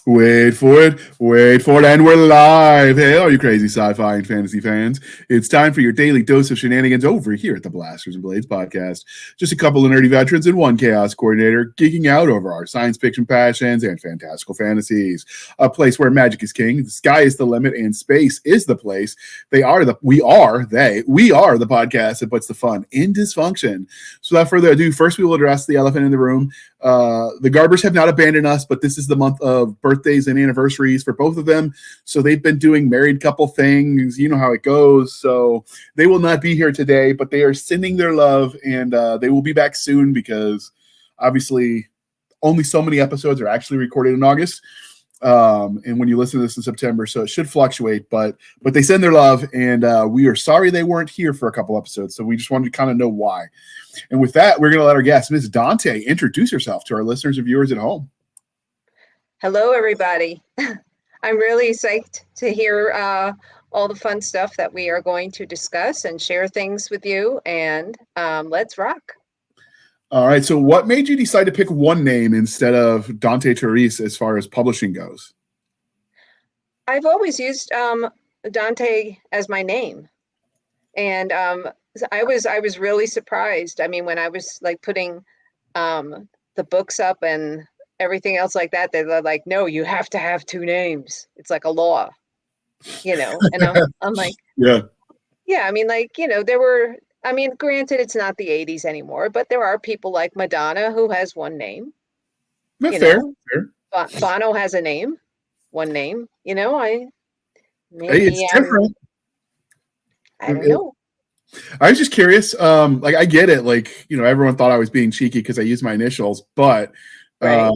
Wait for it, and we're live. Hey, all you crazy sci-fi and fantasy fans. It's time for your daily dose of shenanigans over here at the Blasters and Blades podcast. Just a couple of nerdy veterans and one chaos coordinator geeking out over our science fiction passions and fantastical fantasies. A place where magic is king, the sky is the limit, and space is the place. We are the podcast that puts the fun in dysfunction. So without further ado, first we will address the elephant in the room. The Garbers have not abandoned us, but this is the month of birthdays and anniversaries for both of them. So they've been doing married couple things. You know how it goes. So they will not be here today, but they are sending their love, and they will be back soon because obviously only so many episodes are actually recorded in August. And when you listen to this in September, so it should fluctuate, but they send their love, and we are sorry they weren't here for a couple episodes. So we just wanted to kind of know why. And with that, we're going to let our guest, Ms. Dante, introduce herself to our listeners and viewers at home. Hello, everybody. I'm really psyched to hear all the fun stuff that we are going to discuss and share things with you. And let's rock. All right. So what made you decide to pick one name instead of Dante Therese as far as publishing goes? I've always used Dante as my name. And I was really surprised. I mean, when I was like putting the books up and everything else like that, they're like, no, you have to have two names. It's like a law, and I'm like, yeah. I mean, like, granted, it's not the 80s anymore, but there are people like Madonna who has one name. Fair. Bono has a name, one name, It's different. I don't know. I was just curious. I get it. Like, everyone thought I was being cheeky because I used my initials, but right.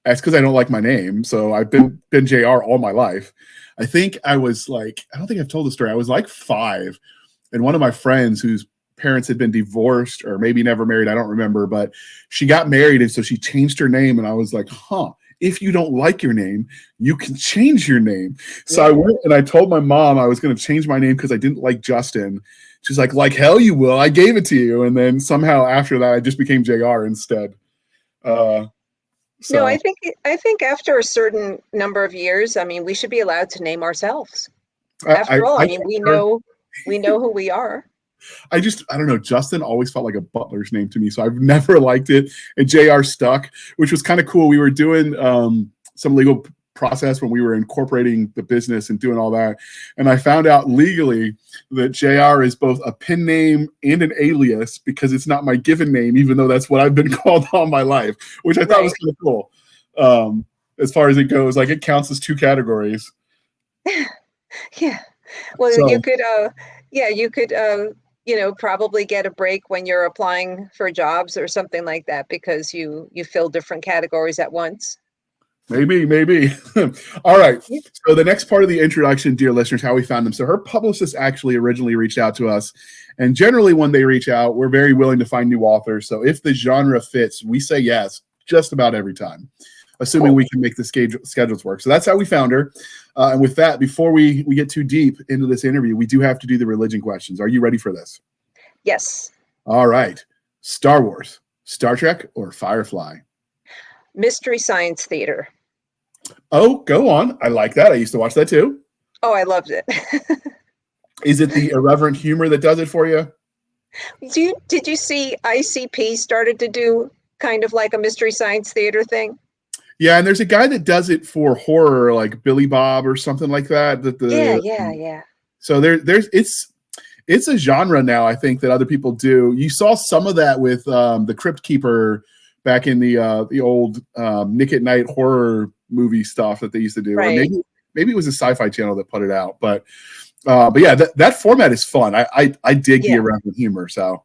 That's because I don't like my name. So I've been JR all my life. I think I was like, I don't think I've told the story. I was like 5, and one of my friends whose parents had been divorced or maybe never married, I don't remember, but she got married, and so she changed her name, and I was like, if you don't like your name, you can change your name. So I went and I told my mom I was going to change my name because I didn't like Justin. She's like hell you will. I gave it to you. And then somehow after that, I just became JR instead. No, I think after a certain number of years, I mean, we should be allowed to name ourselves. After all, we know who we are. I don't know. Justin always felt like a butler's name to me, so I've never liked it. And JR stuck, which was kind of cool. We were doing some legal process when we were incorporating the business and doing all that, and I found out legally that JR is both a pen name and an alias because it's not my given name, even though that's what I've been called all my life, which I thought was kind of cool. As far as it goes, like it counts as 2 categories. Yeah. Well, you could probably get a break when you're applying for jobs or something like that because you fill different categories at once. Maybe. All right. So the next part of the introduction, dear listeners, how we found them. So her publicist actually originally reached out to us. And generally when they reach out, we're very willing to find new authors. So if the genre fits, we say yes just about every time, assuming we can make the schedules work. So that's how we found her. And with that, before we get too deep into this interview, we do have to do the religion questions. Are you ready for this? Yes. All right. Star Wars, Star Trek, or Firefly? Mystery Science Theater. Oh, go on. I like that. I used to watch that too. Oh, I loved it. Is it the irreverent humor that does it for you? Did you see ICP started to do kind of like a Mystery Science Theater thing? Yeah, and there's a guy that does it for horror, like Billy Bob or something like that. Yeah. So there's it's a genre now, I think, that other people do. You saw some of that with the Crypt Keeper back in the old Nick at Night horror movie stuff that they used to do. Right. Or maybe it was a Sci-Fi Channel that put it out. But yeah, that format is fun. I dig the irreverent humor, so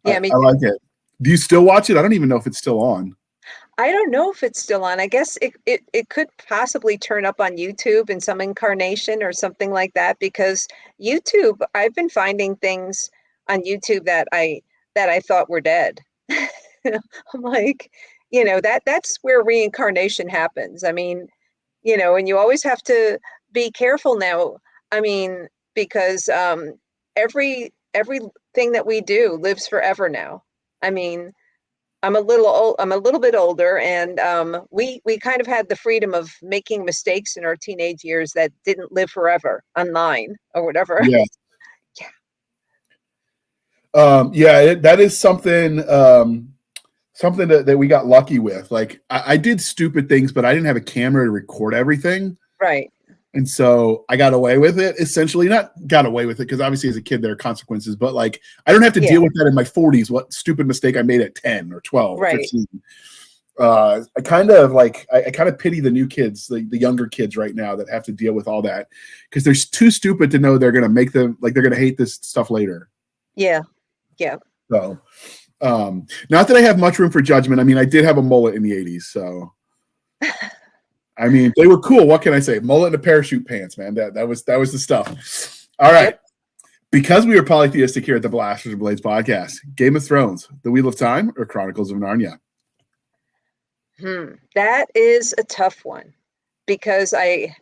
I like it. Do you still watch it? I don't even know if it's still on. I don't know if it's still on. I guess it could possibly turn up on YouTube in some incarnation or something like that, because YouTube, I've been finding things on YouTube that I thought were dead. I'm like, that's where reincarnation happens. I mean, and you always have to be careful now. I mean, because everything that we do lives forever now. I mean, I'm a little old, I'm a little bit older, and we kind of had the freedom of making mistakes in our teenage years that didn't live forever online or whatever. Yeah. Yeah. That is something something that we got lucky with. Like I did stupid things, but I didn't have a camera to record everything. Right. And so I got away with it, essentially. Not got away with it, because obviously as a kid there are consequences, but like I don't have to Yeah. deal with that in my 40s, what stupid mistake I made at 10 or 12 or Right. 15. I kind of pity the new kids, the younger kids right now that have to deal with all that, because they're too stupid to know they're going to make them, like, they're going to hate this stuff later. Yeah. Yeah. So not that I have much room for judgment. I mean, I did have a mullet in the 80s, so I mean, they were cool. What can I say? Mullet and a parachute pants, man. That was the stuff. All right. Yep. Because we are polytheistic here at the Blasters and Blades podcast, Game of Thrones, The Wheel of Time, or Chronicles of Narnia? That is a tough one, because I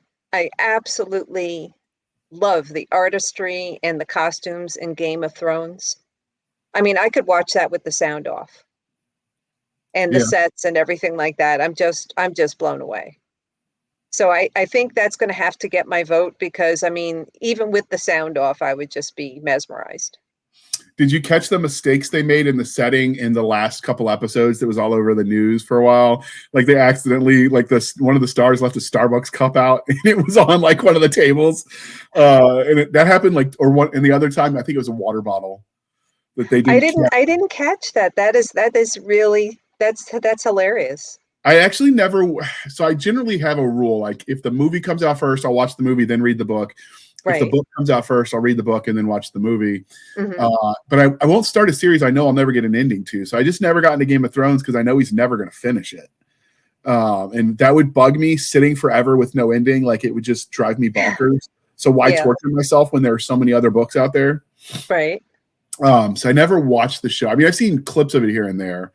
absolutely love the artistry and the costumes in Game of Thrones. I mean, I could watch that with the sound off, and the sets and everything like that. I'm just blown away. So I think that's going to have to get my vote, because, I mean, even with the sound off, I would just be mesmerized. Did you catch the mistakes they made in the setting in the last couple episodes that was all over the news for a while? Like they accidentally, like one of the stars left a Starbucks cup out and it was on like one of the tables. And that happened and the other time, I think it was a water bottle that they didn't. I didn't catch that. That is really, that's hilarious. I actually so I generally have a rule. Like if the movie comes out first, I'll watch the movie, then read the book. Right. If the book comes out first, I'll read the book and then watch the movie. But I won't start a series I know I'll never get an ending to. So I just never got into Game of Thrones because I know he's never going to finish it. And that would bug me, sitting forever with no ending. Like it would just drive me bonkers. So why torture myself when there are so many other books out there? Right. So I never watched the show. I mean, I've seen clips of it here and there.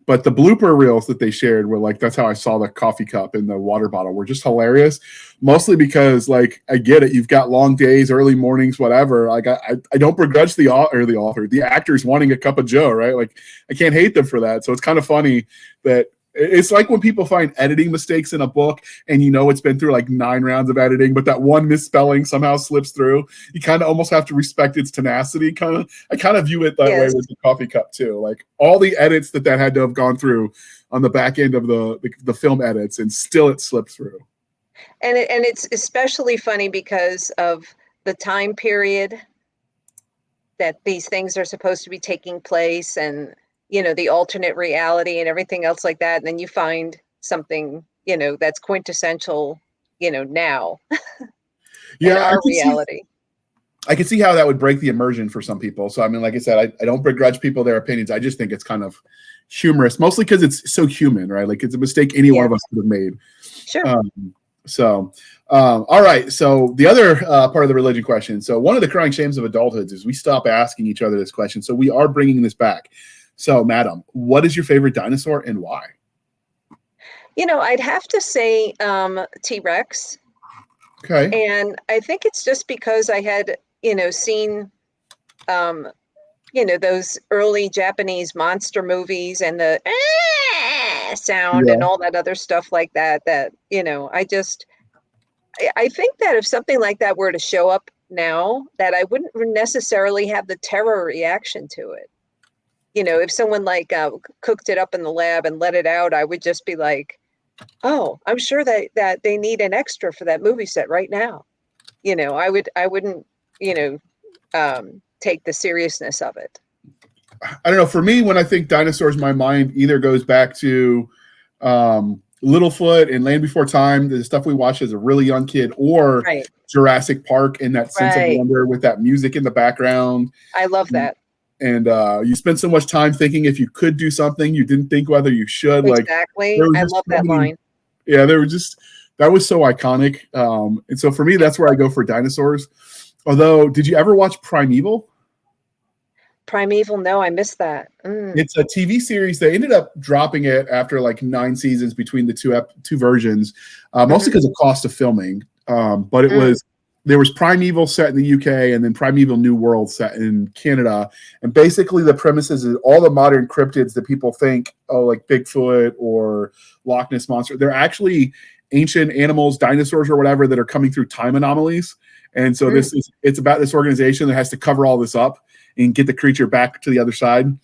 But the blooper reels that they shared were like, that's how I saw the coffee cup and the water bottle, were just hilarious. Mostly because, like, I get it. You've got long days, early mornings, whatever. Like, I don't begrudge the actors wanting a cup of joe, right? Like, I can't hate them for that. So it's kind of funny that it's like when people find editing mistakes in a book and it's been through like 9 rounds of editing, but that one misspelling somehow slips through. You kind of almost have to respect its tenacity. I kind of view it that way with the coffee cup too. Like all the edits that had to have gone through on the back end of the film edits, and still it slipped through. And it's especially funny because of the time period that these things are supposed to be taking place, and the alternate reality and everything else like that. And then you find something, that's quintessential, now. Yeah. Our reality. I can see how that would break the immersion for some people. So, I mean, like I said, I don't begrudge people their opinions. I just think it's kind of humorous, mostly because it's so human, right? Like it's a mistake any one of us could have made. Sure. All right. So the other part of the religion question. So one of the crying shames of adulthood is we stop asking each other this question. So we are bringing this back. So, Madam, what is your favorite dinosaur and why? I'd have to say T-Rex. Okay. And I think it's just because I had, seen, those early Japanese monster movies and the sound and all that other stuff like that, I think that if something like that were to show up now, that I wouldn't necessarily have the terror reaction to it. If someone cooked it up in the lab and let it out, I would just be like, oh, I'm sure that they need an extra for that movie set right now. I wouldn't, take the seriousness of it. I don't know. For me, when I think dinosaurs, my mind either goes back to Littlefoot and Land Before Time, the stuff we watched as a really young kid, or Jurassic Park and that sense of wonder with that music in the background. I love that. And you spend so much time thinking if you could do something, you didn't think whether you should. Exactly. I love that line. Yeah, that was so iconic. And so for me, that's where I go for dinosaurs. Although, did you ever watch Primeval? Primeval? No, I missed that. It's a TV series. They ended up dropping it after like 9 seasons between the two versions, mostly because of cost of filming. But it there was Primeval set in the UK and then Primeval New World set in Canada. And basically the premise is all the modern cryptids that people think, oh, like Bigfoot or Loch Ness Monster, they're actually ancient animals, dinosaurs or whatever, that are coming through time anomalies. And so it's about this organization that has to cover all this up and get the creature back to the other side.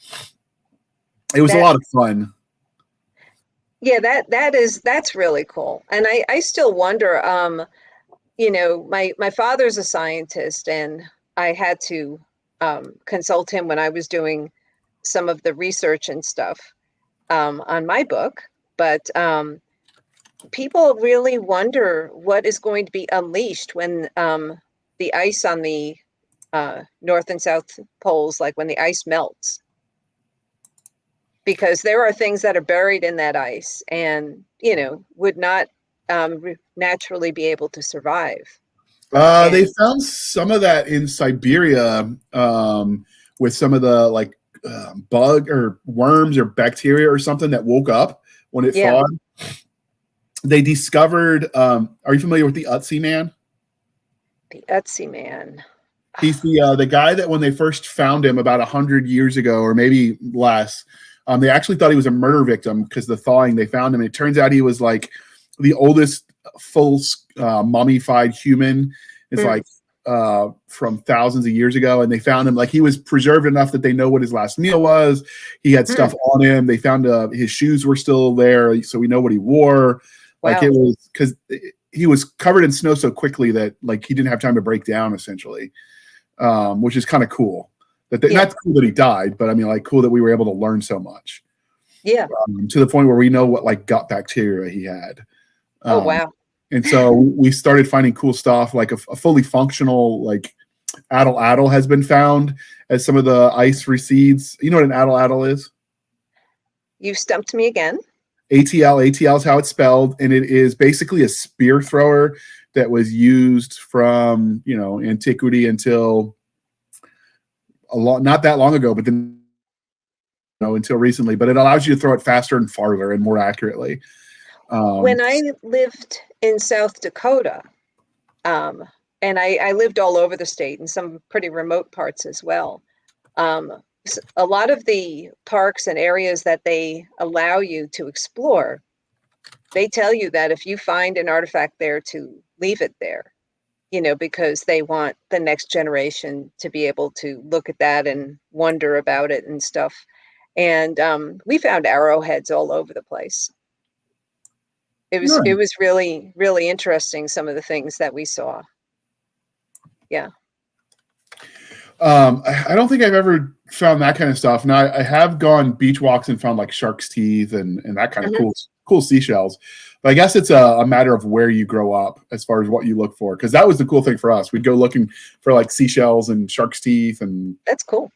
It was a lot of fun. Yeah, that's really cool. And I still wonder, you know, my father's a scientist, and I had to consult him when I was doing some of the research and stuff on my book. But people really wonder what is going to be unleashed when the ice on the North and South poles, like when the ice melts. Because there are things that are buried in that ice and, you know, would not naturally be able to survive. They found some of that in Siberia with some of the like bug or worms or bacteria or something that woke up when it thawed. They discovered, are you familiar with the Ötzi man? The Ötzi man. He's the guy that when they first found him about 100 years ago, or maybe less, they actually thought he was a murder victim because the thawing, they found him. And it turns out he was like the oldest full mummified human. It's like from thousands of years ago. And they found him, like he was preserved enough that they know what his last meal was. He had stuff on him. They found his shoes were still there. So we know what he wore. Wow. Like it was because he was covered in snow so quickly that like he didn't have time to break down essentially, which is kind of cool. Not cool that he died, but I mean, like cool that we were able to learn so much. Yeah. To the point where we know what like gut bacteria he had. Oh, wow. And so we started finding cool stuff, like a fully functional, like addle has been found as some of the ice recedes. You know what an addle is? You stumped me again. ATL is how it's spelled. And it is basically a spear thrower that was used from, you know, antiquity until not that long ago, but then until recently. But it allows you to throw it faster and farther and more accurately. When I lived in South Dakota, and I lived all over the state in some pretty remote parts as well, a lot of the parks and areas that they allow you to explore, they tell you that if you find an artifact there, to leave it there. You know, because they want the next generation to be able to look at that and wonder about it and stuff. And we found arrowheads all over the place. It was really, really interesting, some of the things that we saw. Yeah. I don't think I've ever found that kind of stuff. Now I have gone beach walks and found like shark's teeth and that kind of cool seashells. But I guess it's a matter of where you grow up as far as what you look for. Because that was the cool thing for us. We'd go looking for like seashells and shark's teeth, and that's cool.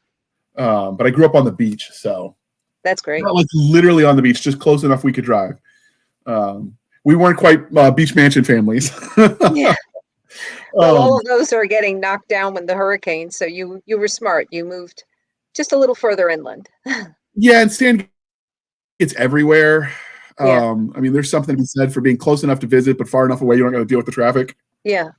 But I grew up on the beach, so that's great. Not like literally on the beach, just close enough we could drive. We weren't quite beach mansion families. Yeah. Well, all of those are getting knocked down with the hurricane. So you were smart. You moved just a little further inland. Yeah, and Stan, it's everywhere. I mean, there's something to be said for being close enough to visit, but far enough away you aren't going to deal with the traffic. Yeah,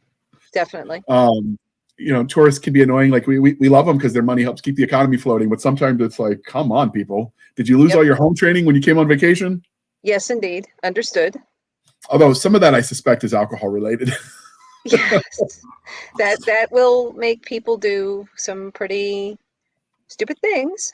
definitely. You know, tourists can be annoying. Like we love them because their money helps keep the economy floating. But sometimes it's like, come on, people. Did you lose all your home training when you came on vacation? Yes, indeed. Understood. Although some of that I suspect is alcohol related. Yes, that will make people do some pretty stupid things.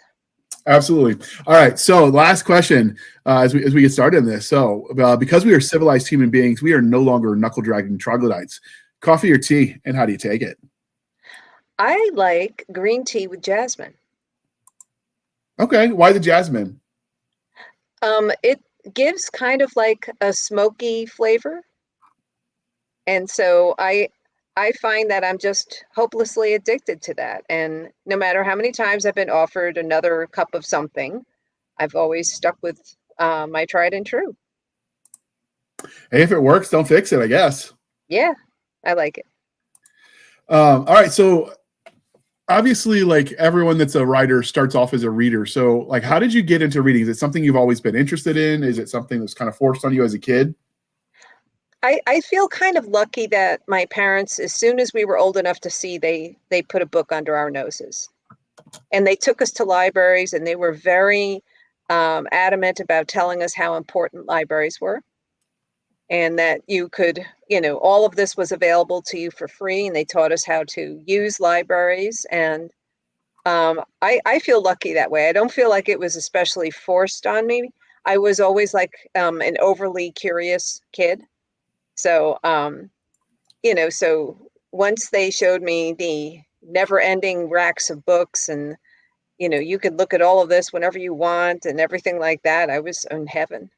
Absolutely. All right. So last question as we get started in this. So because we are civilized human beings, we are no longer knuckle dragging troglodytes. Coffee or tea, and how do you take it? I like green tea with jasmine. Okay. Why the jasmine? It gives kind of like a smoky flavor. And so I find that I'm just hopelessly addicted to that. And no matter how many times I've been offered another cup of something, I've always stuck with my tried and true. Hey, if it works, don't fix it, I guess. Yeah, I like it. All right. So obviously, like everyone that's a writer starts off as a reader. So like, how did you get into reading? Is it something you've always been interested in? Is it something that's kind of forced on you as a kid? I feel kind of lucky that my parents, as soon as we were old enough to see, they put a book under our noses. And they took us to libraries, and they were very adamant about telling us how important libraries were, and that you could, all of this was available to you for free. And they taught us how to use libraries. And I feel lucky that way. I don't feel like it was especially forced on me. I was always like an overly curious kid. So, so once they showed me the never ending racks of books, and, you could look at all of this whenever you want and everything like that, I was in heaven.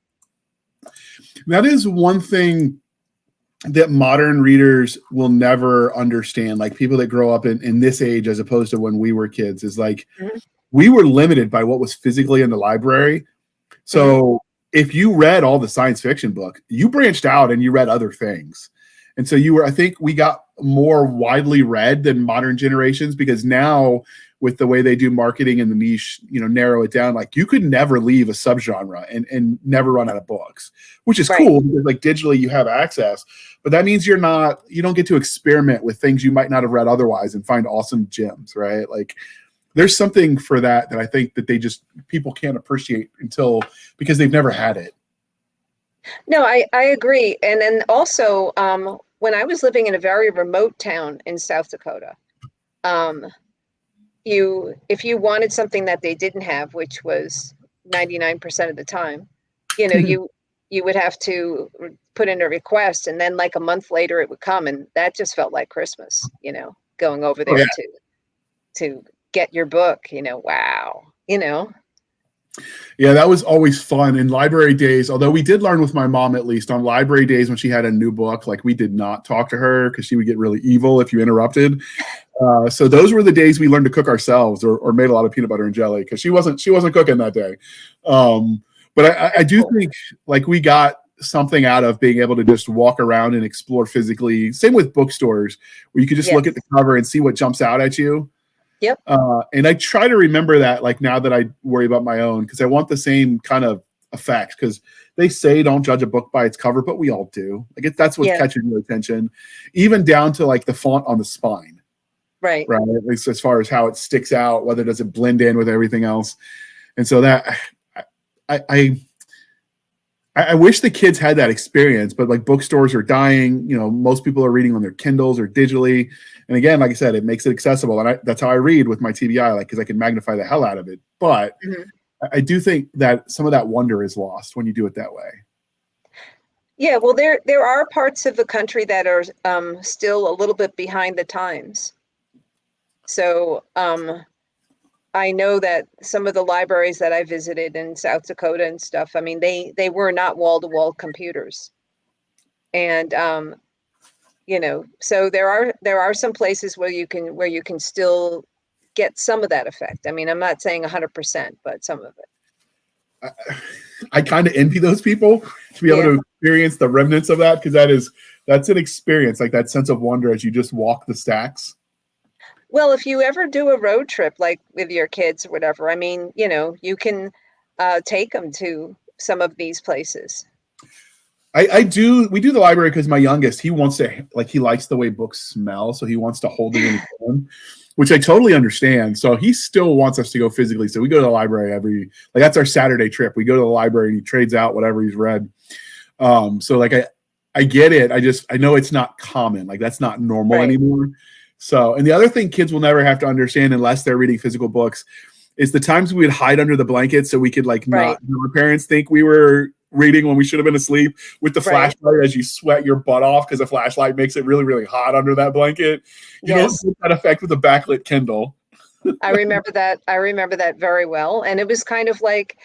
That is one thing that modern readers will never understand. Like people that grow up in this age, as opposed to when we were kids, is like, we were limited by what was physically in the library. So if you read all the science fiction book, you branched out and you read other things. And so I think we got more widely read than modern generations, because now with the way they do marketing and the niche, narrow it down, like you could never leave a subgenre and never run out of books, which is cool, because like digitally you have access, but that means you don't get to experiment with things you might not have read otherwise and find awesome gems, right? Like there's something for that I think that people can't appreciate because they've never had it. No, I agree. And then also, when I was living in a very remote town in South Dakota, if you wanted something that they didn't have, which was 99% of the time, you would have to put in a request, and then like a month later it would come, and that just felt like Christmas, going over there to get your book, wow, Yeah, that was always fun. In library days, although we did learn with my mom, at least on library days, when she had a new book, like we did not talk to her because she would get really evil if you interrupted. So those were the days we learned to cook ourselves, or made a lot of peanut butter and jelly, because she wasn't cooking that day. But I do think like we got something out of being able to just walk around and explore physically. Same with bookstores, where you could just look at the cover and see what jumps out at you. Yep. And I try to remember that, like now that I worry about my own, because I want the same kind of effect, because they say don't judge a book by its cover, but we all do. Like that's what's catching your attention, even down to like the font on the spine. Right. At least as far as how it sticks out, whether does it blend in with everything else. And so that I wish the kids had that experience, but like bookstores are dying. Most people are reading on their Kindles or digitally. And again, like I said, it makes it accessible. And that's how I read with my TBI, because I can magnify the hell out of it. But I do think that some of that wonder is lost when you do it that way. Yeah, well, there are parts of the country that are still a little bit behind the times. So I know that some of the libraries that I visited in South Dakota and stuff, I mean, they were not wall-to-wall computers. And so there are some places where you can still get some of that effect. I mean, I'm not saying 100%, but some of it. I kind of envy those people to be able to experience the remnants of that, because that's an experience, like that sense of wonder as you just walk the stacks. Well, if you ever do a road trip, like with your kids or whatever, I mean, you can take them to some of these places. We do the library because my youngest, he wants to, like, he likes the way books smell. So he wants to hold it in his hand, which I totally understand. So he still wants us to go physically. So we go to the library that's our Saturday trip. We go to the library and he trades out whatever he's read. So like, I get it. I know it's not common. Like that's not normal anymore. So, and the other thing kids will never have to understand unless they're reading physical books is the times we would hide under the blanket so we could not have our parents think we were reading when we should have been asleep, with the flashlight as you sweat your butt off because a flashlight makes it really, really hot under that blanket. You don't get that effect with a backlit Kindle. I remember that. I remember that very well. And it was kind of like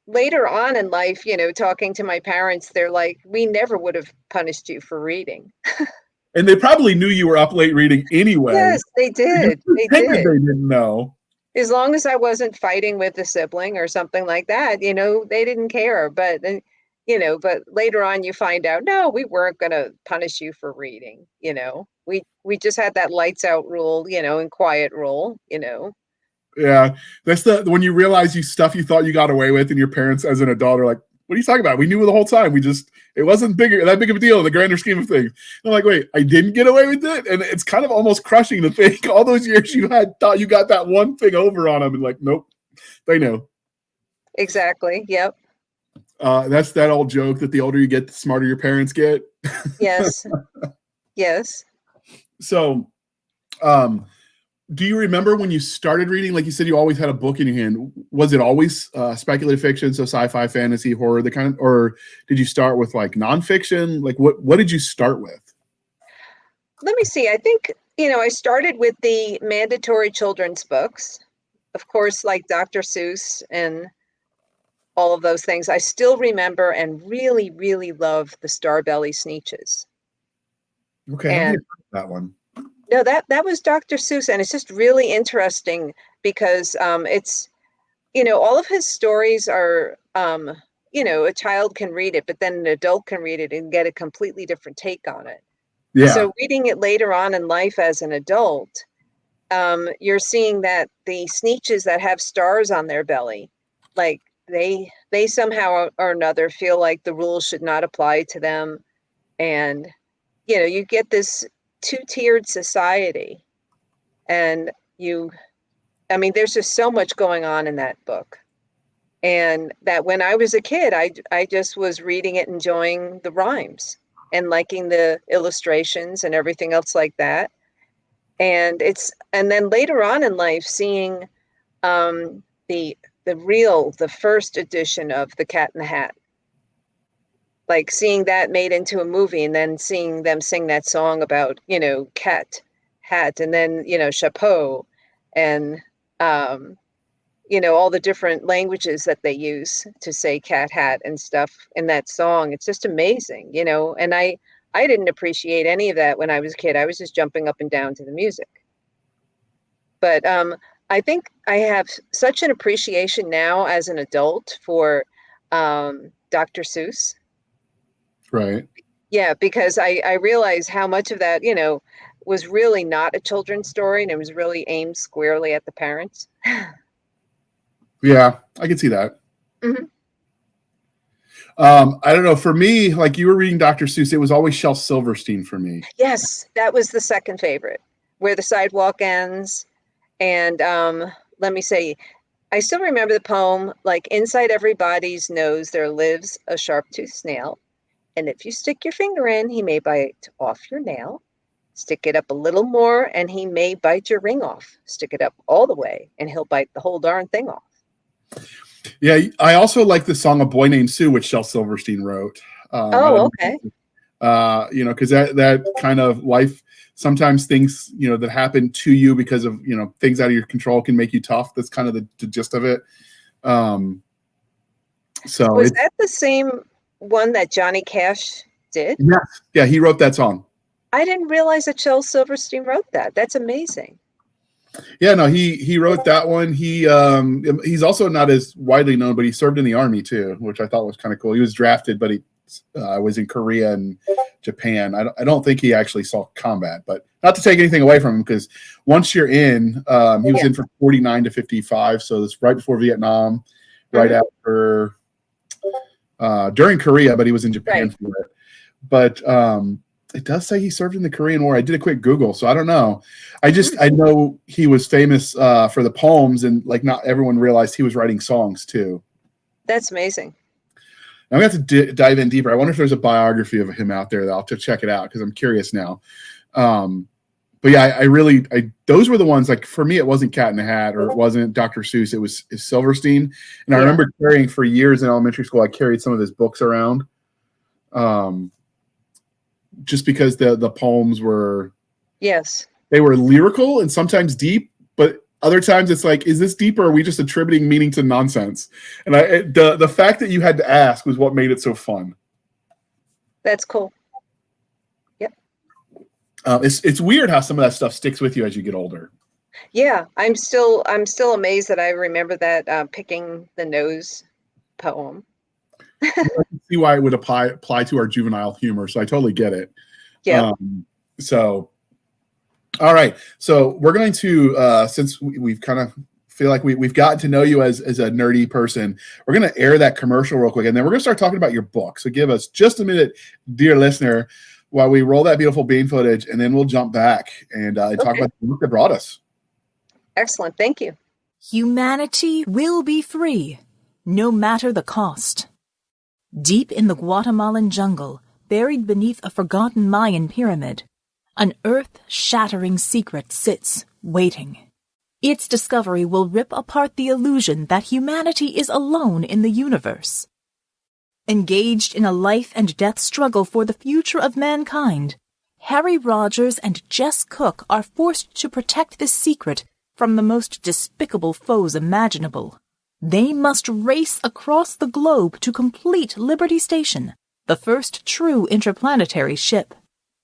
later on in life, talking to my parents, they're like, we never would have punished you for reading. And they probably knew you were up late reading anyway. Yes, they did. They did. They didn't know. As long as I wasn't fighting with a sibling or something like that, they didn't care. But, but later on you find out, no, we weren't going to punish you for reading. We just had that lights out rule, and quiet rule, Yeah. That's when you realize stuff you thought you got away with, and your parents as an adult are like, What are you talking about? We knew the whole time. It wasn't that big of a deal in the grander scheme of things. And I'm like, wait, I didn't get away with it? And it's kind of almost crushing to think all those years you thought you got that one thing over on them, and like, nope, they know. Exactly. Yep. That's that old joke that the older you get, the smarter your parents get. Yes. Yes. So, do you remember when you started reading? Like you said, you always had a book in your hand. Was it always speculative fiction, so sci-fi, fantasy, horror, the kind of, or did you start with like nonfiction? Like what did you start with? Let me see. I think, I started with the mandatory children's books, of course, like Dr. Seuss and all of those things. I still remember and really, really love the Starbelly Sneetches. Okay, I haven't heard that one. No, that was Dr. Seuss, and it's just really interesting because it's, all of his stories are, a child can read it, but then an adult can read it and get a completely different take on it. Yeah. So reading it later on in life as an adult, you're seeing that the Sneetches that have stars on their belly, like they somehow or another feel like the rules should not apply to them, and you get this two-tiered society, and there's just so much going on in that book, and that when I was a kid, I just was reading it, enjoying the rhymes and liking the illustrations and everything else like that. And then later on in life, seeing the first edition of The Cat in the Hat, like seeing that made into a movie, and then seeing them sing that song about, cat, hat, and then, chapeau, and, all the different languages that they use to say cat, hat, and stuff in that song. It's just amazing, and I didn't appreciate any of that when I was a kid. I was just jumping up and down to the music. But I think I have such an appreciation now as an adult for Dr. Seuss. Right. Yeah, because I realize how much of that, was really not a children's story, and it was really aimed squarely at the parents. Yeah, I can see that. Mm-hmm. I don't know. For me, like you were reading Dr. Seuss, it was always Shel Silverstein for me. Yes, that was the second favorite, Where the Sidewalk Ends. And let me say, I still remember the poem, like, inside everybody's nose there lives a sharp-toothed snail, and if you stick your finger in, he may bite off your nail. Stick it up a little more, and he may bite your ring off. Stick it up all the way, and he'll bite the whole darn thing off. Yeah, I also like the song "A Boy Named Sue," which Shel Silverstein wrote. Okay. Because that kind of life, sometimes things that happen to you because of things out of your control can make you tough. That's kind of the gist of it. So was that the same one that Johnny Cash did? Yes. Yeah, he wrote that song. I didn't realize that Shel Silverstein wrote that. That's amazing. Yeah, no, he wrote that one. He's also not as widely known, but he served in the army too, which I thought was kind of cool. He was drafted, but he was in Korea and Japan. I don't think he actually saw combat, but not to take anything away from him, because once you're in, he was in from 49 to 55, so it's right before Vietnam, right after, during Korea, but he was in Japan for it. But it does say he served in the Korean War. I did a quick Google, so I don't know. I know he was famous for the poems, and like not everyone realized he was writing songs too. That's amazing. I'm going to have to dive in deeper. I wonder if there's a biography of him out there. I'll have to check it out because I'm curious now. But yeah, I those were the ones, like for me, it wasn't Cat in the Hat or it wasn't Dr. Seuss. It was Silverstein. And I remember carrying for years in elementary school, I carried some of his books around. Just because the poems were, they were lyrical and sometimes deep, but other times it's like, is this deep or are we just attributing meaning to nonsense? And the fact that you had to ask was what made it so fun. That's cool. Yep. It's weird how some of that stuff sticks with you as you get older. Yeah, I'm still amazed that I remember that picking the nose poem. I can see why it would apply to our juvenile humor, so I totally get it. Yeah. So, all right. So we're going to, since we've kind of feel like we've gotten to know you as a nerdy person. We're going to air that commercial real quick, and then we're going to start talking about your book. So give us just a minute, dear listener, while we roll that beautiful bean footage, and then we'll jump back and talk about the book that brought us. Excellent. Thank you. Humanity will be free, no matter the cost. Deep in the Guatemalan jungle, buried beneath a forgotten Mayan pyramid, an earth-shattering secret sits, waiting. Its discovery will rip apart the illusion that humanity is alone in the universe. Engaged in a life-and-death struggle for the future of mankind, Harry Rogers and Jess Cook are forced to protect this secret from the most despicable foes imaginable. They must race across the globe to complete Liberty Station, the first true interplanetary ship.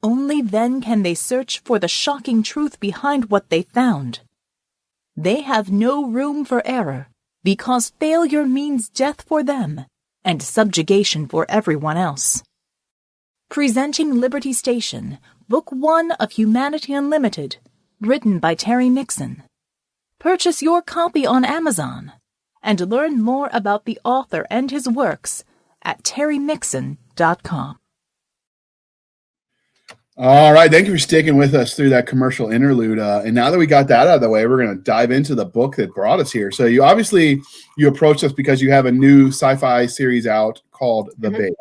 Only then can they search for the shocking truth behind what they found. They have no room for error, because failure means death for them and subjugation for everyone else. Presenting Liberty Station, Book 1 of Humanity Unlimited, written by Terry Mixon. Purchase your copy on Amazon and learn more about the author and his works at terrymixon.com. All right. Thank you for sticking with us through that commercial interlude. And now that we got that out of the way, we're going to dive into the book that brought us here. So you approached us because you have a new sci-fi series out called The Base.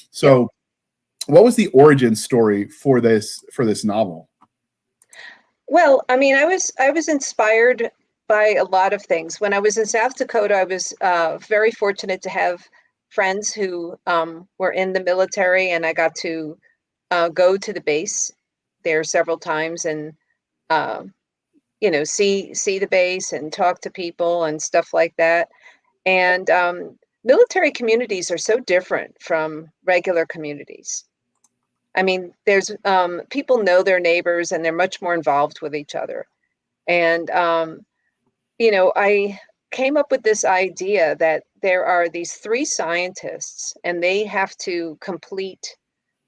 So what was the origin story for this novel? Well, I mean, I was inspired by a lot of things. When I was in South Dakota, I was very fortunate to have friends who were in the military, and I got to go to the base there several times and see the base and talk to people and stuff like that. And military communities are so different from regular communities. I mean, there's people know their neighbors and they're much more involved with each other. And I came up with this idea that there are these 3 scientists and they have to complete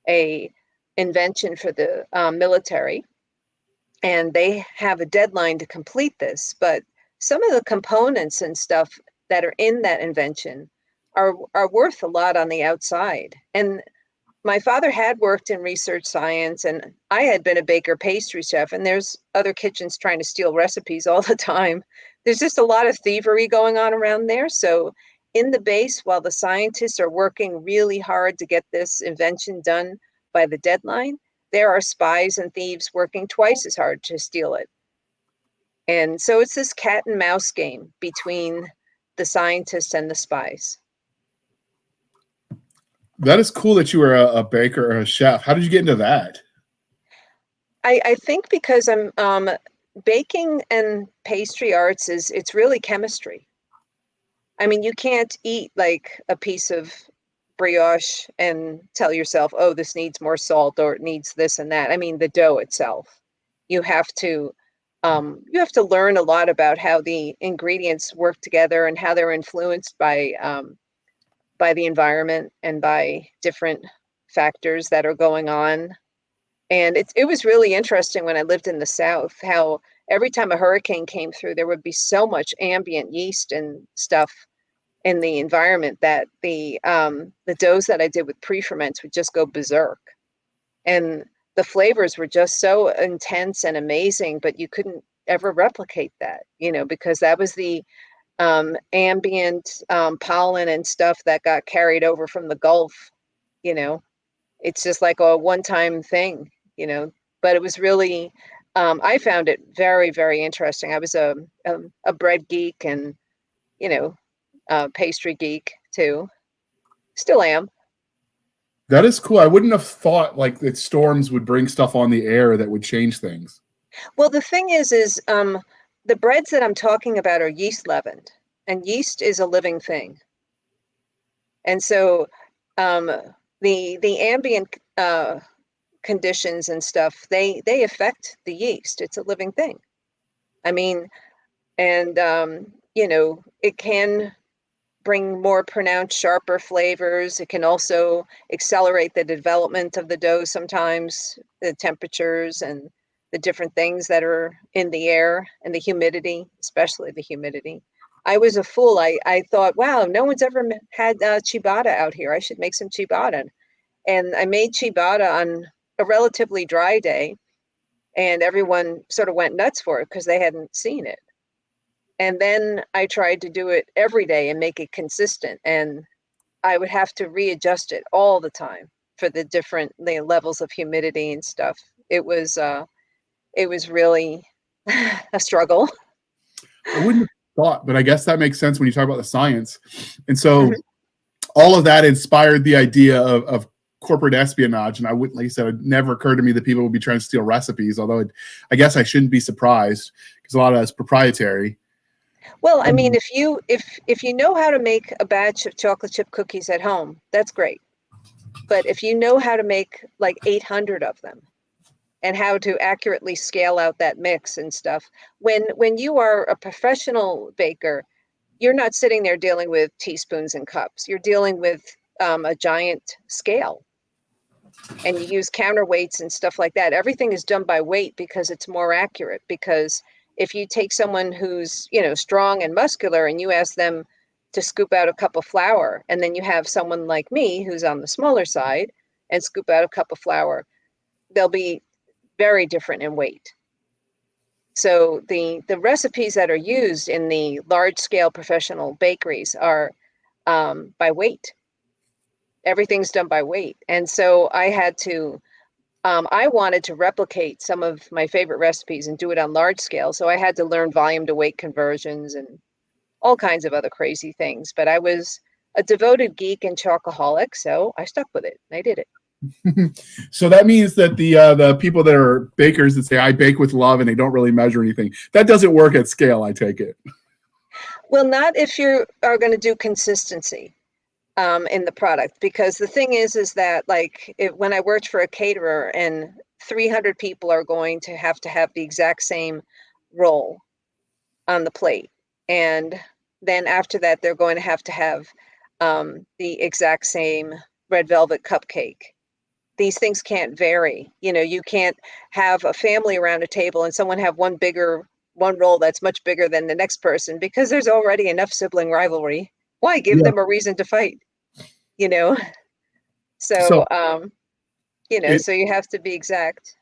a invention for the military, and they have a deadline to complete this. But some of the components and stuff that are in that invention are worth a lot on the outside. And my father had worked in research science, and I had been a baker pastry chef, and there's other kitchens trying to steal recipes all the time. There's just a lot of thievery going on around there. So in the base, while the scientists are working really hard to get this invention done by the deadline, there are spies and thieves working twice as hard to steal it. And so it's this cat and mouse game between the scientists and the spies. That is cool that you were a baker or a chef. How did you get into that? I think because I'm baking and pastry arts it's really chemistry. I mean, you can't eat like a piece of brioche and tell yourself, oh, this needs more salt or it needs this and that. I mean, the dough itself. You have to learn a lot about how the ingredients work together and how they're influenced by the environment and by different factors that are going on. And it was really interesting when I lived in the South, how every time a hurricane came through, there would be so much ambient yeast and stuff in the environment that the doughs that I did with pre-ferments would just go berserk. And the flavors were just so intense and amazing, but you couldn't ever replicate that, because that was the ambient pollen and stuff that got carried over from the Gulf. It's just like a one-time thing, but it was really, I found it very, very interesting. I was a bread geek and, pastry geek too. Still am. That is cool. I wouldn't have thought like that storms would bring stuff on the air that would change things. Well, the thing is the breads that I'm talking about are yeast leavened, and yeast is a living thing. And so the ambient conditions and stuff, they affect the yeast. It's a living thing. I mean, and it can bring more pronounced, sharper flavors. It can also accelerate the development of the dough sometimes, the temperatures, and the different things that are in the air and the humidity, especially the humidity. I was a fool. I thought, wow, no one's ever had ciabatta out here. I should make some ciabatta. And I made ciabatta on a relatively dry day, and everyone sort of went nuts for it because they hadn't seen it. And then I tried to do it every day and make it consistent, and I would have to readjust it all the time for the different levels of humidity and stuff. It was really a struggle. I wouldn't have thought, but I guess that makes sense when you talk about the science. And so Mhm. all of that inspired the idea of corporate espionage. And I wouldn't, like I said, it never occurred to me that people would be trying to steal recipes, although I guess I shouldn't be surprised because a lot of that's proprietary. Well, I mean, if you know how to make a batch of chocolate chip cookies at home, that's great. But if you know how to make like 800 of them and how to accurately scale out that mix and stuff, when you are a professional baker, you're not sitting there dealing with teaspoons and cups. You're dealing with a giant scale, and you use counterweights and stuff like that. Everything is done by weight because it's more accurate. Because if you take someone who's, strong and muscular and you ask them to scoop out a cup of flour, and then you have someone like me who's on the smaller side and scoop out a cup of flour, they'll be very different in weight. So the recipes that are used in the large scale professional bakeries are by weight. Everything's done by weight. And so I had to, I wanted to replicate some of my favorite recipes and do it on large scale. So I had to learn volume to weight conversions and all kinds of other crazy things. But I was a devoted geek and chocoholic, so I stuck with it. I did it. So that means that the people that are bakers that say I bake with love and they don't really measure anything, that doesn't work at scale, I take it. Well, not if you are going to do consistency in the product, because the thing is that when I worked for a caterer and 300 people are going to have the exact same roll on the plate, and then after that they're going to have the exact same red velvet cupcake. These things can't vary. You can't have a family around a table and someone have one roll that's much bigger than the next person, because there's already enough sibling rivalry. Why give them a reason to fight? So so you have to be exact.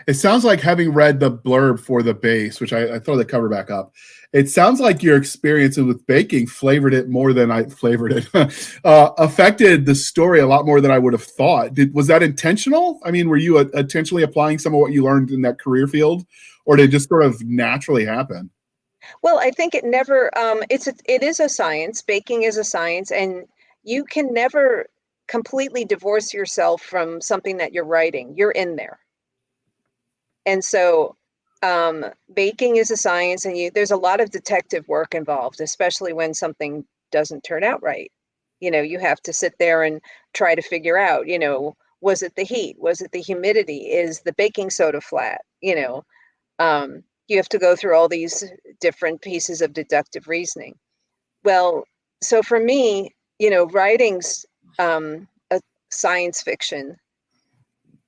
It sounds like, having read the blurb for the base, which I throw the cover back up, it sounds like your experience with baking flavored it more than I flavored it, affected the story a lot more than I would have thought. Was that intentional? I mean, were you intentionally applying some of what you learned in that career field, or did it just sort of naturally happen? Well, I think it never, it is a science. Baking is a science, and you can never completely divorce yourself from something that you're writing. You're in there. And so baking is a science, and there's a lot of detective work involved, especially when something doesn't turn out right. You have to sit there and try to figure out, was it the heat? Was it the humidity? Is the baking soda flat? You have to go through all these different pieces of deductive reasoning. Well, so for me, writing's a science fiction.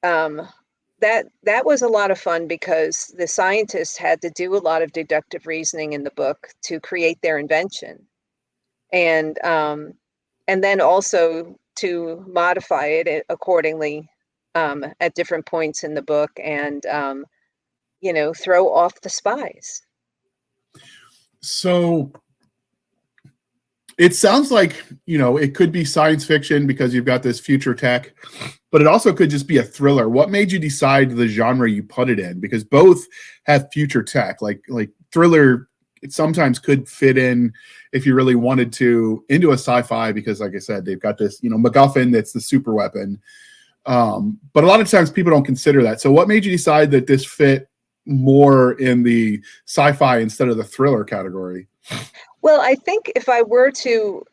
That was a lot of fun because the scientists had to do a lot of deductive reasoning in the book to create their invention, and then also to modify it accordingly at different points in the book, and throw off the spies. So it sounds like, it could be science fiction because you've got this future tech, but it also could just be a thriller. What made you decide the genre you put it in? Because both have future tech, like thriller. It sometimes could fit in, if you really wanted to, into a sci-fi, because like I said, they've got this, MacGuffin that's the super weapon. But a lot of times people don't consider that. So what made you decide that this fit more in the sci-fi instead of the thriller category? Well, I think if I were to,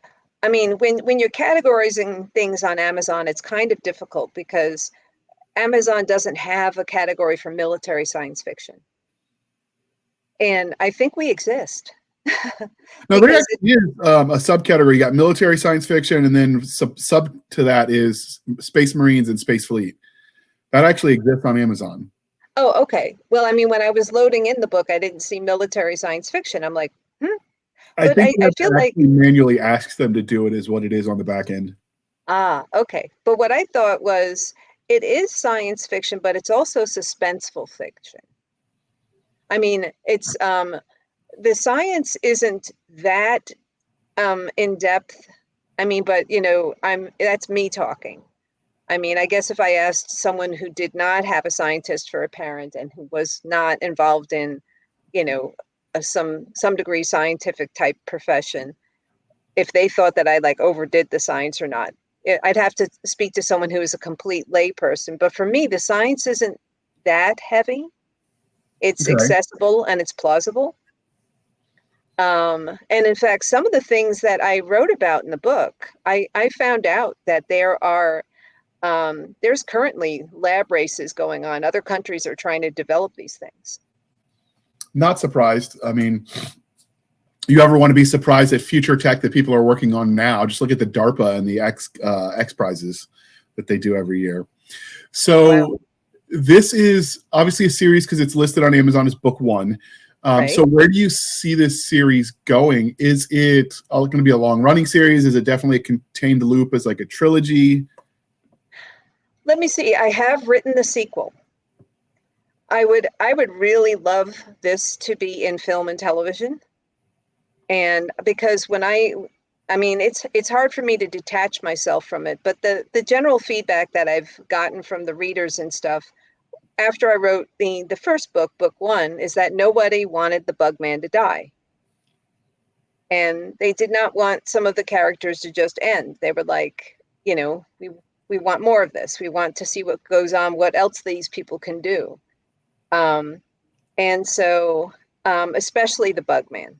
I mean, when you're categorizing things on Amazon, it's kind of difficult because Amazon doesn't have a category for military science fiction. And I think we exist. No, there actually is a subcategory. You got military science fiction, and then sub to that is Space Marines and Space Fleet. That actually exists on Amazon. Oh, okay. Well, I mean, when I was loading in the book, I didn't see military science fiction. I'm like, I but think you I have feel to like, actually manually ask them to do it is what it is on the back end. okay. But what I thought was it is science fiction, but it's also suspenseful fiction. I mean, it's the science isn't that in depth. I mean, but that's me talking. I mean, I guess if I asked someone who did not have a scientist for a parent and who was not involved in, you know, some degree scientific type profession, if they thought that I like overdid the science or not, I'd have to speak to someone who is a complete layperson. But for me, the science isn't that heavy. It's Okay. accessible and it's plausible. And in fact, some of the things that I wrote about in the book, I found out that there's currently lab races going on. Other countries are trying to develop these things. Not surprised. I mean, you ever want to be surprised at future tech that people are working on now? Just look at the DARPA and the X prizes that they do every year. So Wow. this is obviously a series because it's listed on Amazon as book one. Right. So where do you see this series going? Is it going to be a long running series? Is it definitely a contained loop as like a trilogy? Let me see. I have written the sequel. I would really love this to be in film and television. And because I mean, it's hard for me to detach myself from it, but the general feedback that I've gotten from the readers and stuff after I wrote the first book, book one, is that nobody wanted the Bugman to die. And they did not want some of the characters to just end. They were like, we want more of this. We want to see what goes on, what else these people can do. And so, especially the Bugman.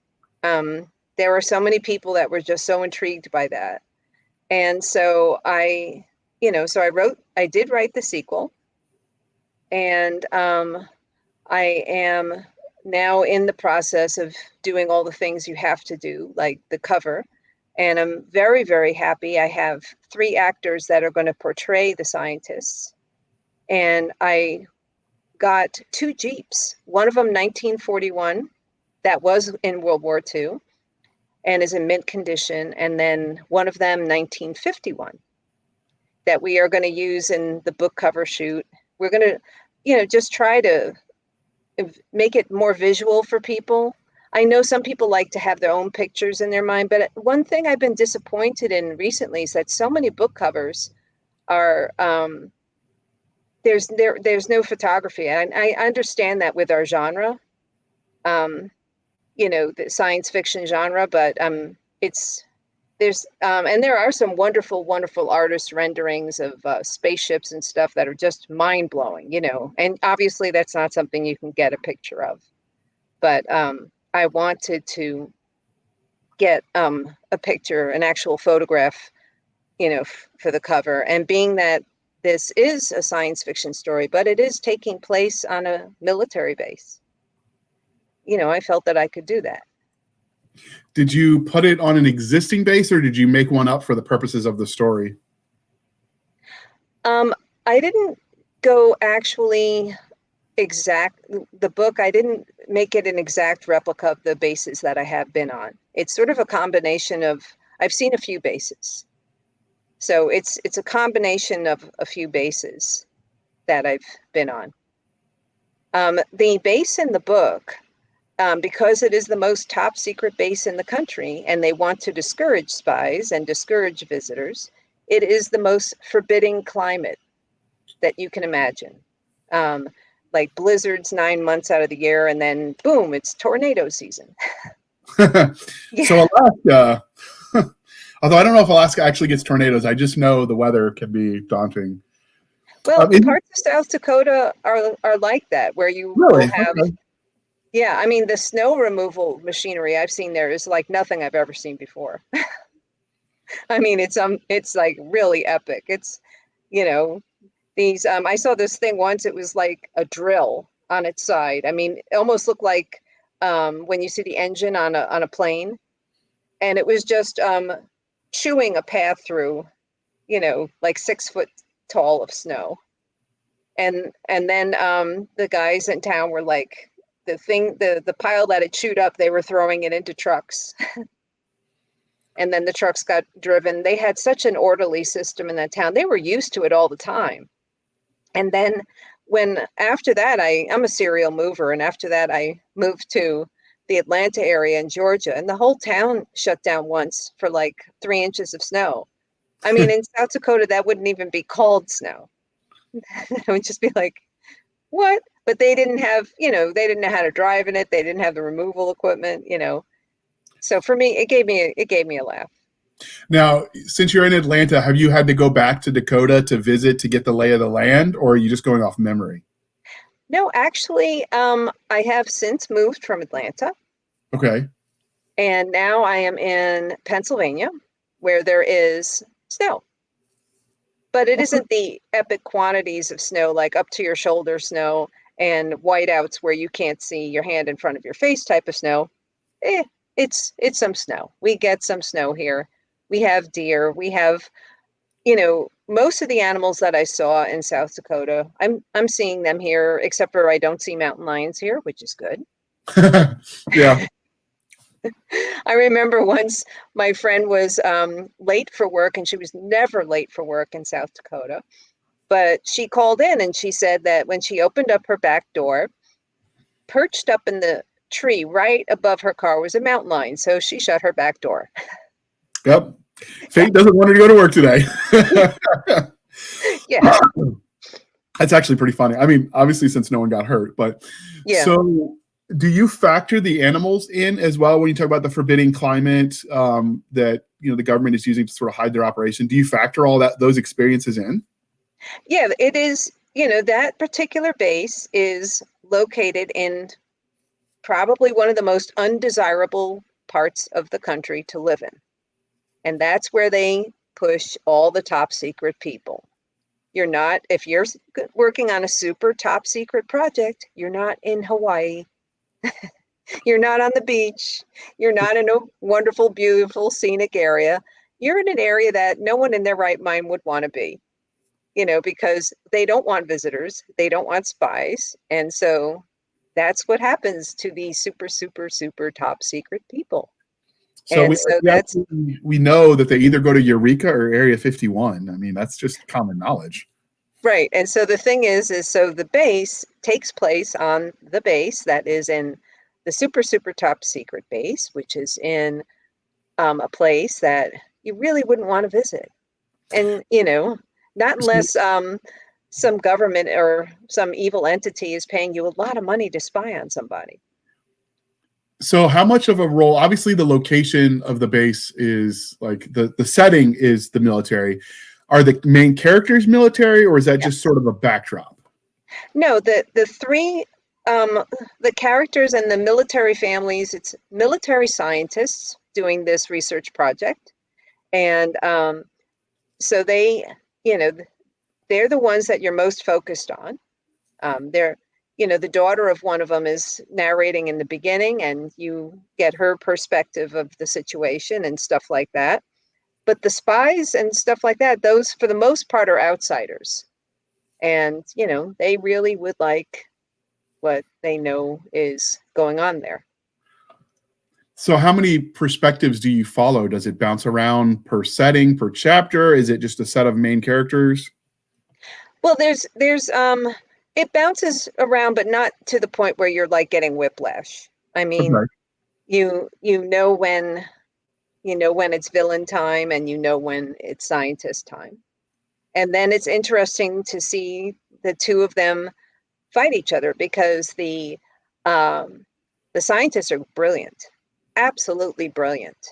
There were so many people that were just so intrigued by that. And so I did write the sequel. And I am now in the process of doing all the things you have to do, like the cover. And I'm very, very happy. I have 3 actors that are going to portray the scientists. And I got 2 Jeeps, one of them 1941, that was in World War II and is in mint condition. And then one of them 1951 that we are going to use in the book cover shoot. We're going to, just try to make it more visual for people. I know some people like to have their own pictures in their mind, but one thing I've been disappointed in recently is that so many book covers are there's no photography, and I understand that with our genre, the science fiction genre, but and there are some wonderful, wonderful artist renderings of spaceships and stuff that are just mind blowing, and obviously that's not something you can get a picture of. But I wanted to get a picture, an actual photograph, for the cover. And being that this is a science fiction story, but it is taking place on a military base, I felt that I could do that. Did you put it on an existing base or did you make one up for the purposes of the story? I didn't go actually the book, I didn't make it an exact replica of the bases that I have been on. It's sort of a combination of, I've seen a few bases. So it's a combination of a few bases that I've been on. The base in the book, because it is the most top secret base in the country, and they want to discourage spies and discourage visitors, it is the most forbidding climate that you can imagine. Like blizzards 9 months out of the year, and then boom, it's tornado season. Yeah. So Alaska, although I don't know if Alaska actually gets tornadoes, I just know the weather can be daunting. Well, parts of South Dakota are like that, where you really? will have, okay. Yeah, I mean, the snow removal machinery I've seen there is like nothing I've ever seen before. I mean, it's like really epic. It's, these, I saw this thing once, it was like a drill on its side. I mean, it almost looked like when you see the engine on a plane, and it was just chewing a path through, like 6 foot tall of snow. And then the guys in town were like, the pile that had chewed up, they were throwing it into trucks. And then the trucks got driven. They had such an orderly system in that town. They were used to it all the time. And then after that, I'm a serial mover. And after that, I moved to the Atlanta area in Georgia, and the whole town shut down once for like 3 inches of snow. I mean, in South Dakota, that wouldn't even be called snow. It would just be like, what? But they didn't have, they didn't know how to drive in it. They didn't have the removal equipment, So for me, it gave me a laugh. Now, since you're in Atlanta, have you had to go back to Dakota to visit to get the lay of the land, or are you just going off memory? No, actually, I have since moved from Atlanta. Okay. And now I am in Pennsylvania, where there is snow. But it isn't the epic quantities of snow, like up to your shoulder snow and whiteouts where you can't see your hand in front of your face type of snow. It's some snow. We get some snow here. We have deer. We have, most of the animals that I saw in South Dakota, I'm seeing them here, except for I don't see mountain lions here, which is good. Yeah. I remember once my friend was late for work, and she was never late for work in South Dakota. But she called in and she said that when she opened up her back door, perched up in the tree right above her car was a mountain lion. So she shut her back door. Yep. Fate doesn't want her to go to work today. Yeah. That's actually pretty funny. I mean, obviously, since no one got hurt, but Yeah. So do you factor the animals in as well when you talk about the forbidding climate that the government is using to sort of hide their operation? Do you factor all those experiences in? Yeah, it is. That particular base is located in probably one of the most undesirable parts of the country to live in. And that's where they push all the top secret people. If you're working on a super top secret project, you're not in Hawaii. You're not on the beach. You're not in a wonderful, beautiful, scenic area. You're in an area that no one in their right mind would want to be, because they don't want visitors. They don't want spies. And so that's what happens to these super, super, super top secret people. So And so that's we know that they either go to Eureka or Area 51. I mean, that's just common knowledge. right. And so the thing is so the base takes place on the base that is in the super, super top secret base, which is in a place that you really wouldn't want to visit. And, not unless some government or some evil entity is paying you a lot of money to spy on somebody. So how much of a role, obviously the location of the base is like the setting is the military. Are the main characters military, or is that just sort of a backdrop? No, the three, the characters and the military families, it's military scientists doing this research project. And so they, they're the ones that you're most focused on. They're, the daughter of one of them is narrating in the beginning, and you get her perspective of the situation and stuff like that. But the spies and stuff like that, those for the most part are outsiders. And, they really would like what they know is going on there. So how many perspectives do you follow? Does it bounce around per setting, per chapter? Is it just a set of main characters? Well, there's it bounces around, but not to the point where you're like getting whiplash. I mean, Okay. you know when it's villain time, and when it's scientist time. And then it's interesting to see the two of them fight each other, because the scientists are brilliant, absolutely brilliant.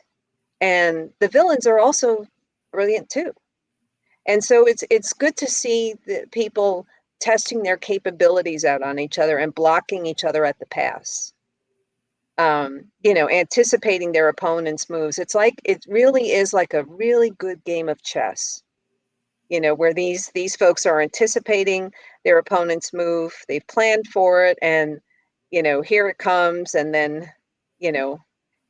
And the villains are also brilliant too. And so it's good to see the people testing their capabilities out on each other and blocking each other at the pass. Anticipating their opponent's moves. It really is like a really good game of chess. Where these folks are anticipating their opponent's move, they've planned for it, and here it comes, and then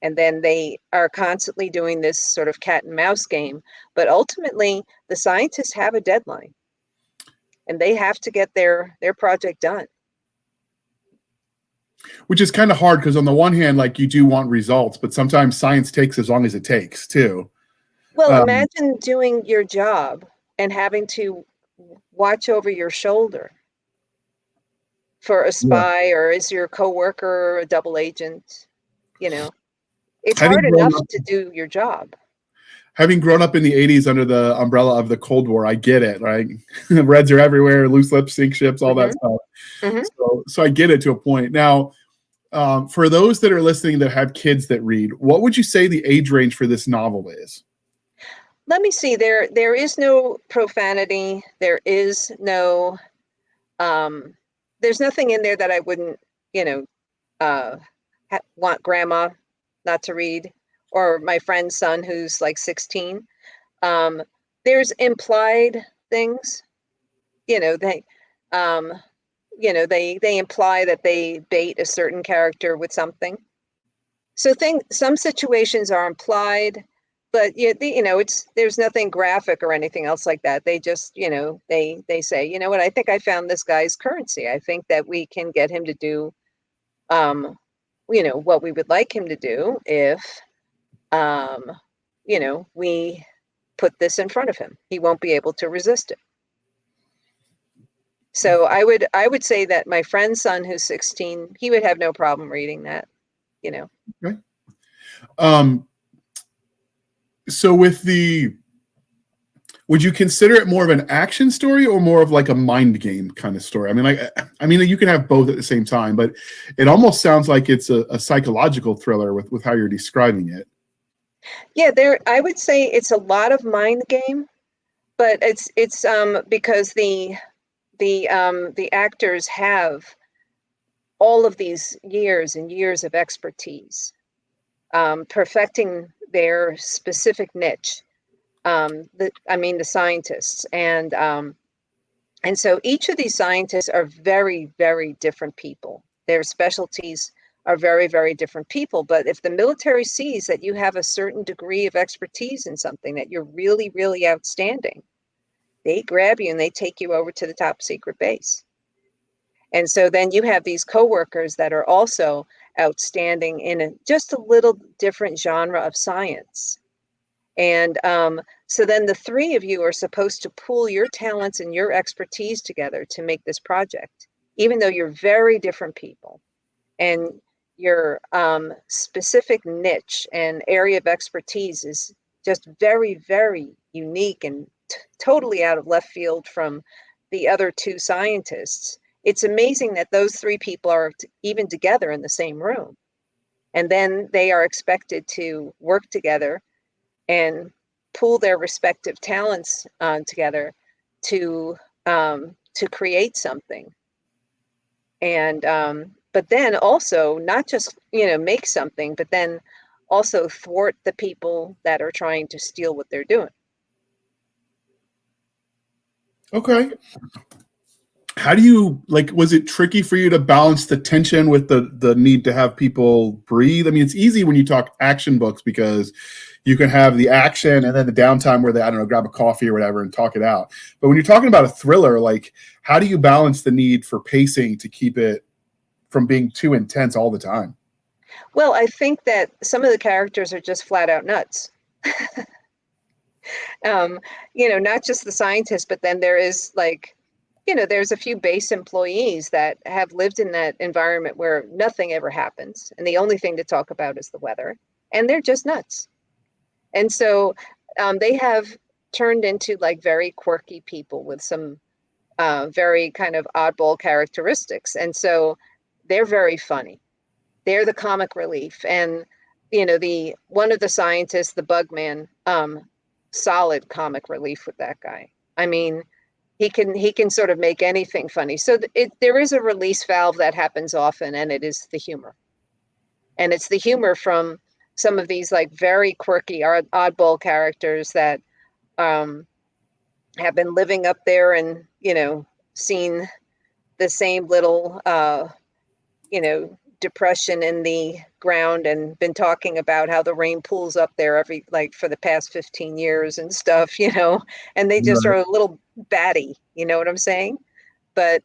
they are constantly doing this sort of cat and mouse game. But ultimately, the scientists have a deadline, and they have to get their project done. Which is kind of hard because on the one hand, like you do want results, but sometimes science takes as long as it takes too. Well, imagine doing your job and having to watch over your shoulder for a spy, or is your coworker a double agent? You know, it's hard enough to do your job. Having grown up in the 80s under the umbrella of the Cold War, I get it, right? Reds are everywhere, loose lips, sink ships, all that stuff. So I get it to a point. Now, for those that are listening that have kids that read, what would you say the age range for this novel is? Let me see. There is no profanity. There is no, there's nothing in there that I wouldn't, want grandma not to read, or my friend's son who's like 16. There's implied things, they imply that they bait a certain character with something. So some situations are implied, but there's nothing graphic or anything else like that. They just, they say, you know what, I think I found this guy's currency. I think that we can get him to do, what we would like him to do if, we put this in front of him. He won't be able to resist it. So I would say that my friend's son, who's 16, he would have no problem reading that, Okay. So would you consider it more of an action story or more of like a mind game kind of story? I mean, you can have both at the same time, but it almost sounds like it's a psychological thriller with how you're describing it. Yeah, I would say it's a lot of mind game, but it's because the actors have all of these years and years of expertise, perfecting their specific niche. The scientists, and so each of these scientists are very, very different people. Their specialties are very, very different people. But if the military sees that you have a certain degree of expertise in something, that you're really, really outstanding, they grab you and they take you over to the top secret base. And so then you have these coworkers that are also outstanding in just a little different genre of science. And so then the three of you are supposed to pool your talents and your expertise together to make this project, even though you're very different people. And your specific niche and area of expertise is just very, very unique and totally out of left field from the other two scientists. It's amazing that those three people are even together in the same room. And then they are expected to work together and pool their respective talents together to create something. And but then also not just make something, but then also thwart the people that are trying to steal what they're doing. Okay. How do you was it tricky for you to balance the tension with the need to have people breathe? I mean, it's easy when you talk action books because you can have the action and then the downtime where they, I don't know, grab a coffee or whatever and talk it out. But when you're talking about a thriller, how do you balance the need for pacing to keep it from being too intense all the time? Well, I think that some of the characters are just flat out nuts. Not just the scientists, but then there is there's a few base employees that have lived in that environment where nothing ever happens. And the only thing to talk about is the weather. And they're just nuts. And so they have turned into very quirky people with some very kind of oddball characteristics. And so they're very funny. They're the comic relief. And, the one of the scientists, the bug man, solid comic relief with that guy. I mean, he can sort of make anything funny. So there is a release valve that happens often, and it is the humor. And it's the humor from some of these very quirky oddball characters that have been living up there and, seen the same little, depression in the ground and been talking about how the rain pools up there for the past 15 years and stuff, and they just Right. are a little batty, you know what I'm saying? But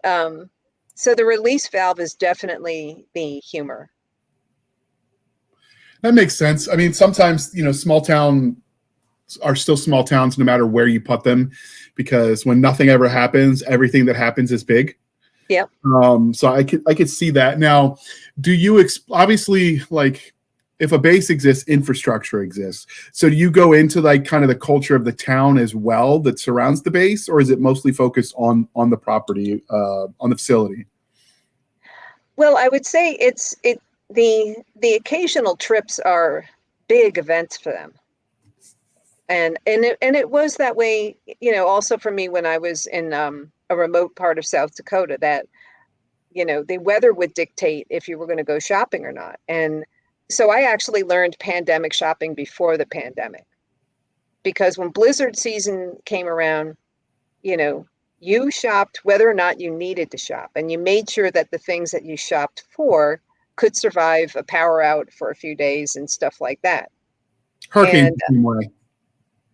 so the release valve is definitely the humor. That makes sense. I mean, sometimes, small town are still small towns no matter where you put them, because when nothing ever happens, everything that happens is big. Yep. So I could see that. Now, do you obviously, like, if a base exists, infrastructure exists. So do you go into like kind of the culture of the town as well that surrounds the base, or is it mostly focused on the property, on the facility? Well, I would say the occasional trips are big events for them. And it was that way, also for me when I was in a remote part of South Dakota, that the weather would dictate if you were going to go shopping or not. And so I actually learned pandemic shopping before the pandemic, because when blizzard season came around, you shopped whether or not you needed to shop, and you made sure that the things that you shopped for could survive a power out for a few days and stuff like that. Hurricanes, And the same way.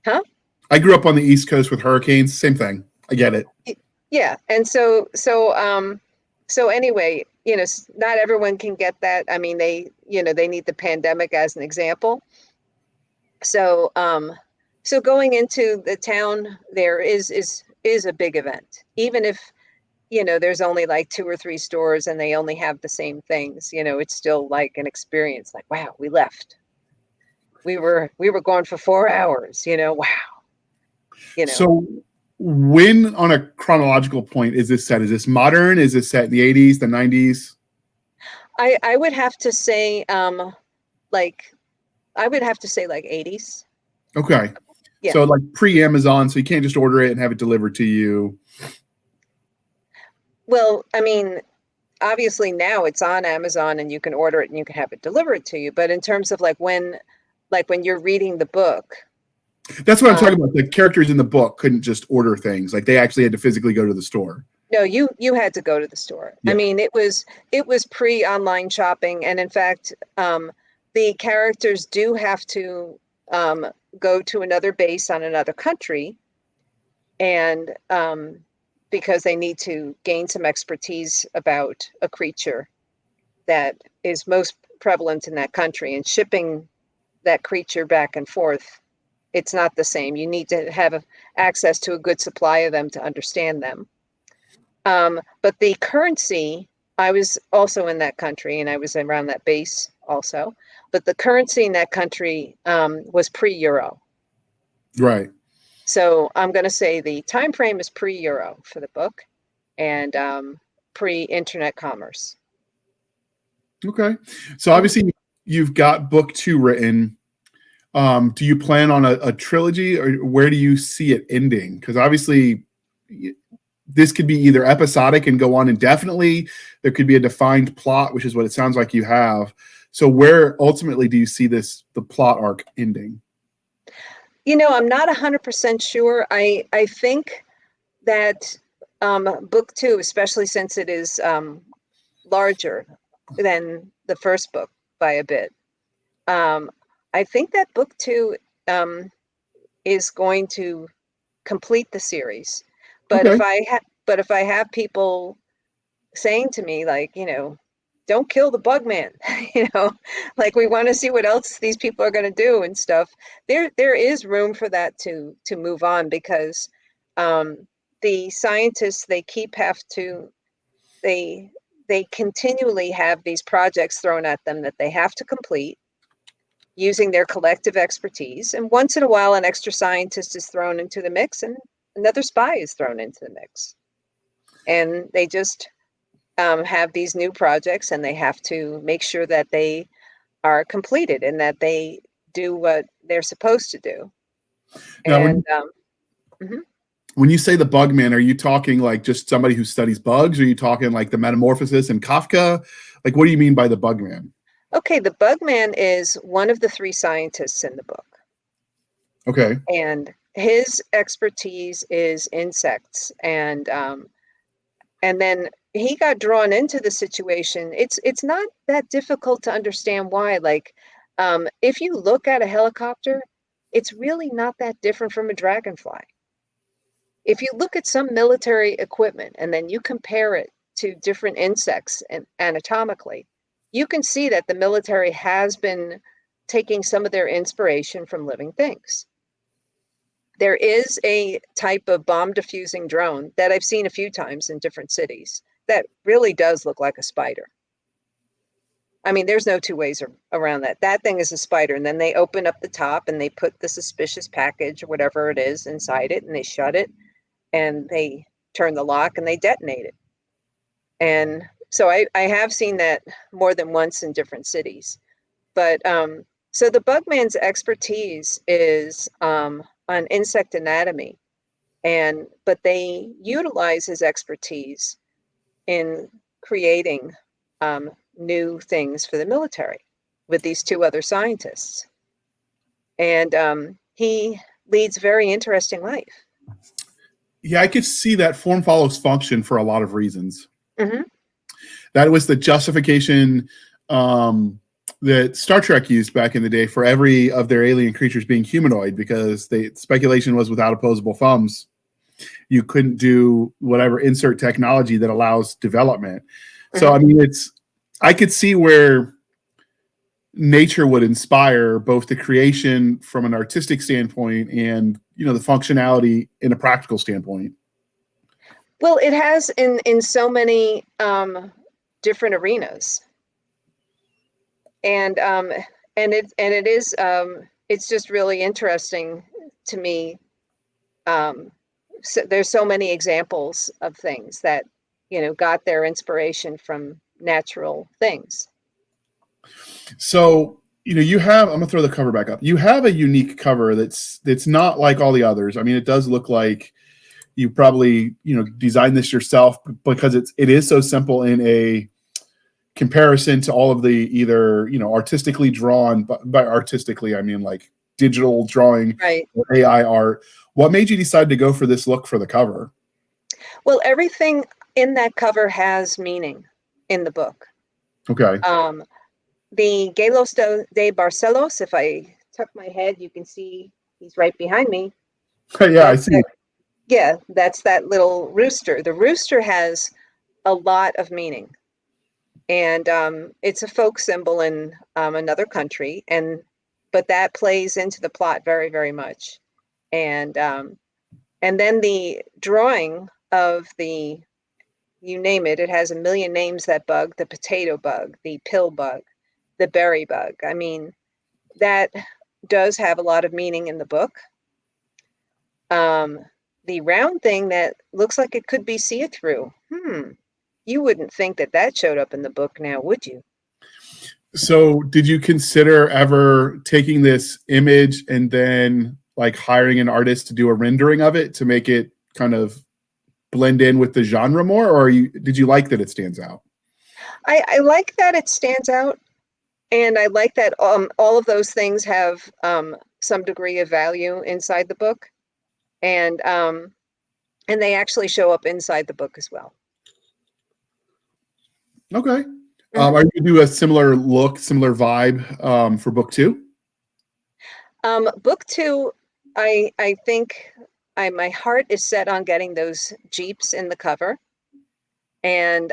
huh? I grew up on the East Coast with hurricanes. Same thing. I get it. Yeah. And so anyway, not everyone can get that. I mean, they need the pandemic as an example. So, so going into the town there is a big event, even if, there's only like 2 or 3 stores and they only have the same things, it's still like an experience. Like, wow, we left. We were gone for 4 hours, wow. So when, on a chronological point, is this set? Is this modern? Is this set in the 80s, the 90s? I would have to say like 80s. Okay. Yeah. So like pre-Amazon, so you can't just order it and have it delivered to you. Well, I mean, obviously now it's on Amazon and you can order it and you can have it delivered to you. But in terms of like when you're reading the book. That's what I'm talking about. The characters in the book couldn't just order things. Like they actually had to physically go to the store. No, you had to go to the store. Yeah. I mean, it was pre-online shopping. And in fact, the characters do have to go to another base on another country. And because they need to gain some expertise about a creature that is most prevalent in that country, and shipping that creature back and forth, it's not the same. You need to have access to a good supply of them to understand them. But the currency, I was also in that country and I was around that base also, but the currency in that country was pre-Euro. Right. So I'm going to say the time frame is pre-Euro for the book, and pre-internet commerce. Okay. So obviously you've got book 2 written. Do you plan on a trilogy, or where do you see it ending? Because obviously this could be either episodic and go on indefinitely. There could be a defined plot, which is what it sounds like you have. So where ultimately do you see the plot arc ending? I'm not 100% sure. I think that book 2, especially since it is larger than the first book by a bit, I think that book 2 is going to complete the series. But okay. if I have people saying to me, like, don't kill the bug man, like, we want to see what else these people are going to do and stuff, there is room for that to move on, because the scientists, they continually have these projects thrown at them that they have to complete using their collective expertise. And once in a while, an extra scientist is thrown into the mix and another spy is thrown into the mix. And they just have these new projects, and they have to make sure that they are completed and that they do what they're supposed to do. Now, And when you say the bug man, are you talking like just somebody who studies bugs? Or are you talking like the Metamorphosis and Kafka? Like, what do you mean by the bug man? Okay, the bug man is one of the 3 scientists in the book. Okay. And his expertise is insects and And then he got drawn into the situation. It's not that difficult to understand why. Like, if you look at a helicopter, it's really not that different from a dragonfly. If you look at some military equipment and then you compare it to different insects and anatomically, you can see that the military has been taking some of their inspiration from living things. There is a type of bomb diffusing drone that I've seen a few times in different cities that really does look like a spider. I mean, there's no two ways around that. That thing is a spider, and then they open up the top and they put the suspicious package or whatever it is inside it, and they shut it, and they turn the lock and they detonate it. And so I have seen that more than once in different cities. But so the Bugman's expertise is on insect anatomy, but they utilize his expertise in creating new things for the military with these two other scientists. And he leads a very interesting life. Yeah, I could see that form follows function for a lot of reasons. Mm-hmm. That was the justification that Star Trek used back in the day for every of their alien creatures being humanoid, because the speculation was without opposable thumbs, you couldn't do whatever insert technology that allows development. Mm-hmm. So, I mean, I could see where nature would inspire both the creation from an artistic standpoint and, the functionality in a practical standpoint. Well, it has in so many different arenas. And it is it's just really interesting to me. So there's so many examples of things that got their inspiration from natural things. So you have, I'm gonna throw the cover back up. You have a unique cover that's not like all the others. I mean, it does look like you probably designed this yourself, because it is so simple in a comparison to all of the either artistically drawn, by artistically I mean like digital drawing, right, or AI art. What made you decide to go for this look for the cover? Well, everything in that cover has meaning in the book. Okay. The Galos de Barcelos, if I tuck my head, you can see he's right behind me. Yeah, I see. Yeah, that's that little rooster. The rooster has a lot of meaning. And it's a folk symbol in another country, but that plays into the plot very, very much. And then the drawing of you name it, it has a million names, that bug, the potato bug, the pill bug, the berry bug. I mean, that does have a lot of meaning in the book. The round thing that looks like it could be see-through. You wouldn't think that showed up in the book now, would you? So did you consider ever taking this image and then like hiring an artist to do a rendering of it to make it kind of blend in with the genre more, or did you like that it stands out? I like that it stands out, and I like that all of those things have some degree of value inside the book, and they actually show up inside the book as well. Okay. Are you going to do a similar look, similar vibe for book 2? Book 2, I think my heart is set on getting those Jeeps in the cover, and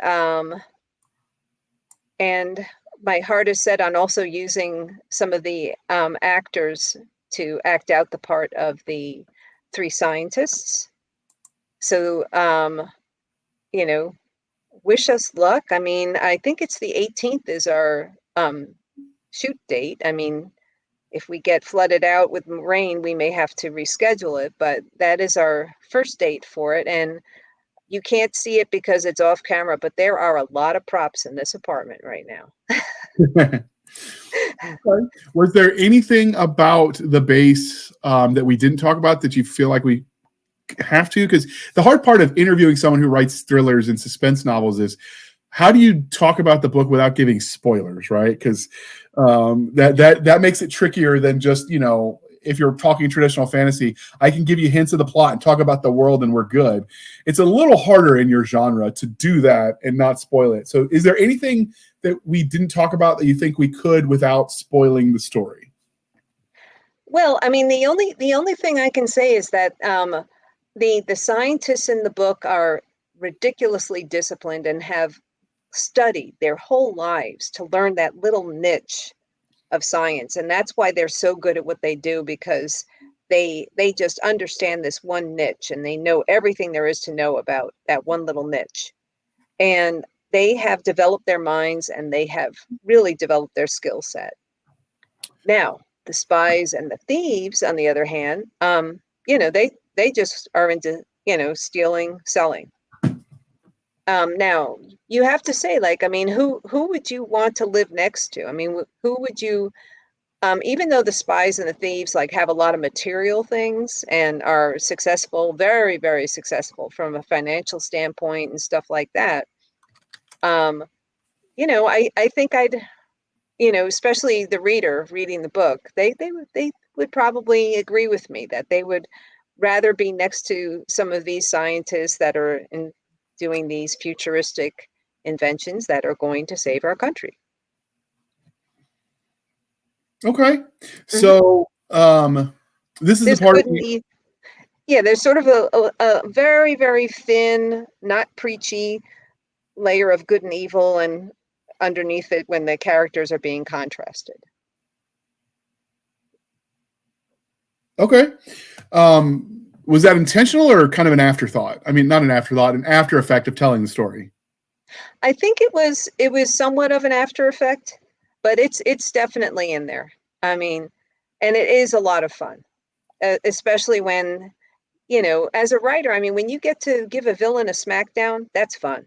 my heart is set on also using some of the actors to act out the part of the 3 scientists. So, wish us luck. I mean, I think it's the 18th is our shoot date. I mean, if we get flooded out with rain, we may have to reschedule it, but that is our first date for it. And you can't see it because it's off camera, but there are a lot of props in this apartment right now. Was there anything about the base that we didn't talk about that you feel like we have to? Because the hard part of interviewing someone who writes thrillers and suspense novels is, how do you talk about the book without giving spoilers, right? Because that makes it trickier than just if you're talking traditional fantasy, I can give you hints of the plot and talk about the world and we're good. It's a little harder in your genre to do that and not spoil it. So is there anything that we didn't talk about that you think we could without spoiling the story? Well, I mean, the only thing I can say is that the scientists in the book are ridiculously disciplined and have studied their whole lives to learn that little niche of science, and that's why they're so good at what they do, because they just understand this one niche and they know everything there is to know about that one little niche, and they have developed their minds and they have really developed their skill set. Now, the spies and the thieves, on the other hand, they just are into, stealing, selling. Now, you have to say, like, I mean, who would you want to live next to? I mean, who would you, even though the spies and the thieves, like, have a lot of material things and are successful, very, very successful from a financial standpoint and stuff like that, I think I'd, especially the reader reading the book, they would probably agree with me that they would rather be next to some of these scientists that are doing these futuristic inventions that are going to save our country. Okay. So this is There's the part there's sort of a very, very thin, not preachy layer of good and evil and underneath it when the characters are being contrasted. Okay. Was that intentional or kind of an afterthought? I mean, not an afterthought, an after effect of telling the story. I think it was somewhat of an after effect, but it's definitely in there. I mean, and it is a lot of fun, especially when, as a writer, I mean, when you get to give a villain a smackdown, that's fun.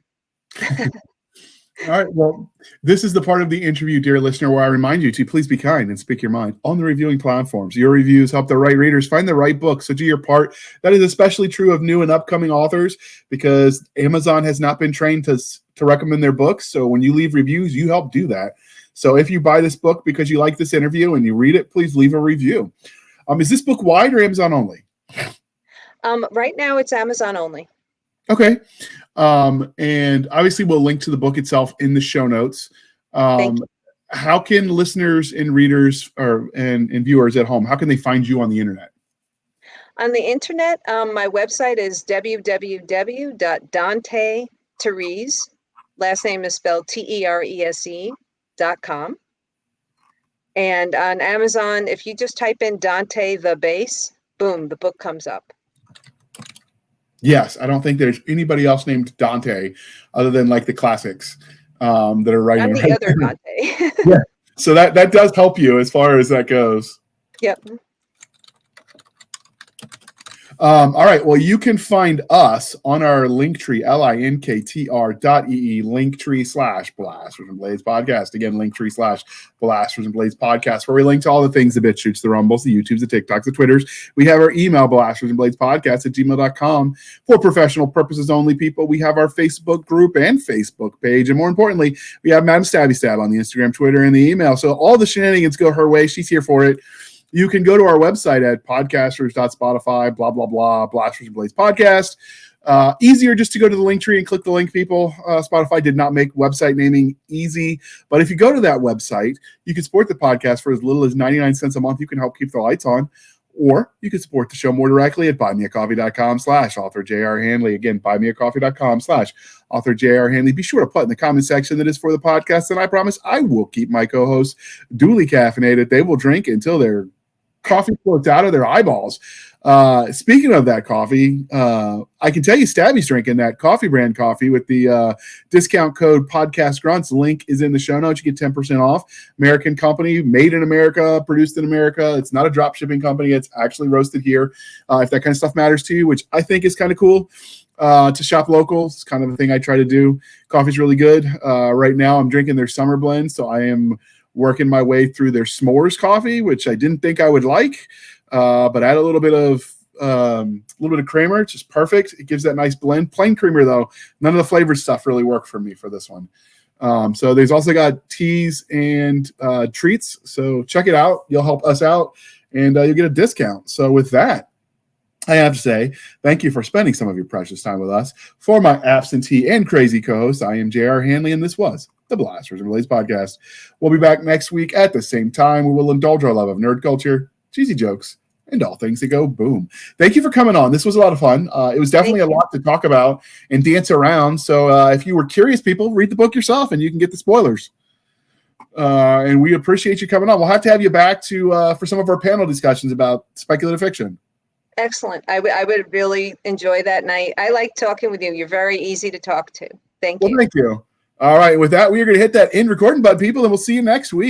All right. Well, this is the part of the interview, dear listener, where I remind you to please be kind and speak your mind on the reviewing platforms. Your reviews help the right readers find the right book. So do your part. That is especially true of new and upcoming authors, because Amazon has not been trained to recommend their books. So when you leave reviews, you help do that. So if you buy this book because you like this interview and you read it, please leave a review. Is this book wide or Amazon only? Right now it's Amazon only. Okay. And obviously we'll link to the book itself in the show notes. How can listeners and readers and viewers at home, how can they find you on the internet? On the internet, my website is www.dantetherese, last name is spelled TERESE.com. And on Amazon, if you just type in Dante the Base, boom, the book comes up. Yes, I don't think there's anybody else named Dante other than like the classics that are writing. I'm the other Dante. Yeah, so that does help you as far as that goes. Yep. All right. Well, you can find us on our Linktree, linktr.ee, Linktree/Blasters and Blades podcast. Again, Linktree/Blasters and Blades podcast, where we link to all the things the bit shoots, the Rumbles, the YouTubes, the TikToks, the Twitters. We have our email, blastersandbladespodcast@gmail.com, for professional purposes only, people. We have our Facebook group and Facebook page. And more importantly, we have Madam Stabby on the Instagram, Twitter, and the email. So all the shenanigans go her way. She's here for it. You can go to our website at podcasters.spotify, blah, blah, blah, Blasters and Blades podcast. Easier just to go to the link tree and click the link, people. Spotify did not make website naming easy. But if you go to that website, you can support the podcast for as little as 99 cents a month. You can help keep the lights on. Or you can support the show more directly at buymeacoffee.com/author J.R. Handley. Again, buymeacoffee.com/author J.R. Handley. Be sure to put in the comment section that is for the podcast, and I promise I will keep my co-hosts duly caffeinated. They will drink until they're coffee floats out of their eyeballs. Speaking of that coffee, I can tell you Stabby's drinking that coffee brand coffee with the discount code podcast grunts. Link is in the show notes. You get 10% off. American company, made in America, produced in America. It's not a drop shipping company. It's actually roasted here. If that kind of stuff matters to you, which I think is kind of cool, to shop local. It's kind of a thing I try to do. Coffee's really good. Right now I'm drinking their summer blend. So I am working my way through their s'mores coffee, which I didn't think I would like, but add a little bit of creamer. It's just perfect. It gives that nice blend. Plain creamer though, none of the flavored stuff really worked for me for this one. So there's also got teas and treats. So check it out. You'll help us out, and you'll get a discount. So with that, I have to say thank you for spending some of your precious time with us. For my absentee and crazy co-host, I am J.R. Handley, and this was the Blasters and Relays podcast. We'll be back next week at the same time. We will indulge our love of nerd culture, cheesy jokes, and all things that go boom. Thank you for coming on. This was a lot of fun. It was definitely a lot to talk about and dance around. So if you were curious, people, read the book yourself and you can get the spoilers. And we appreciate you coming on. We'll have to have you back to for some of our panel discussions about speculative fiction. Excellent. I would really enjoy that night. I like talking with you. You're very easy to talk to. Thank you. Well, thank you. All right. With that, we are going to hit that end recording button, people, and we'll see you next week.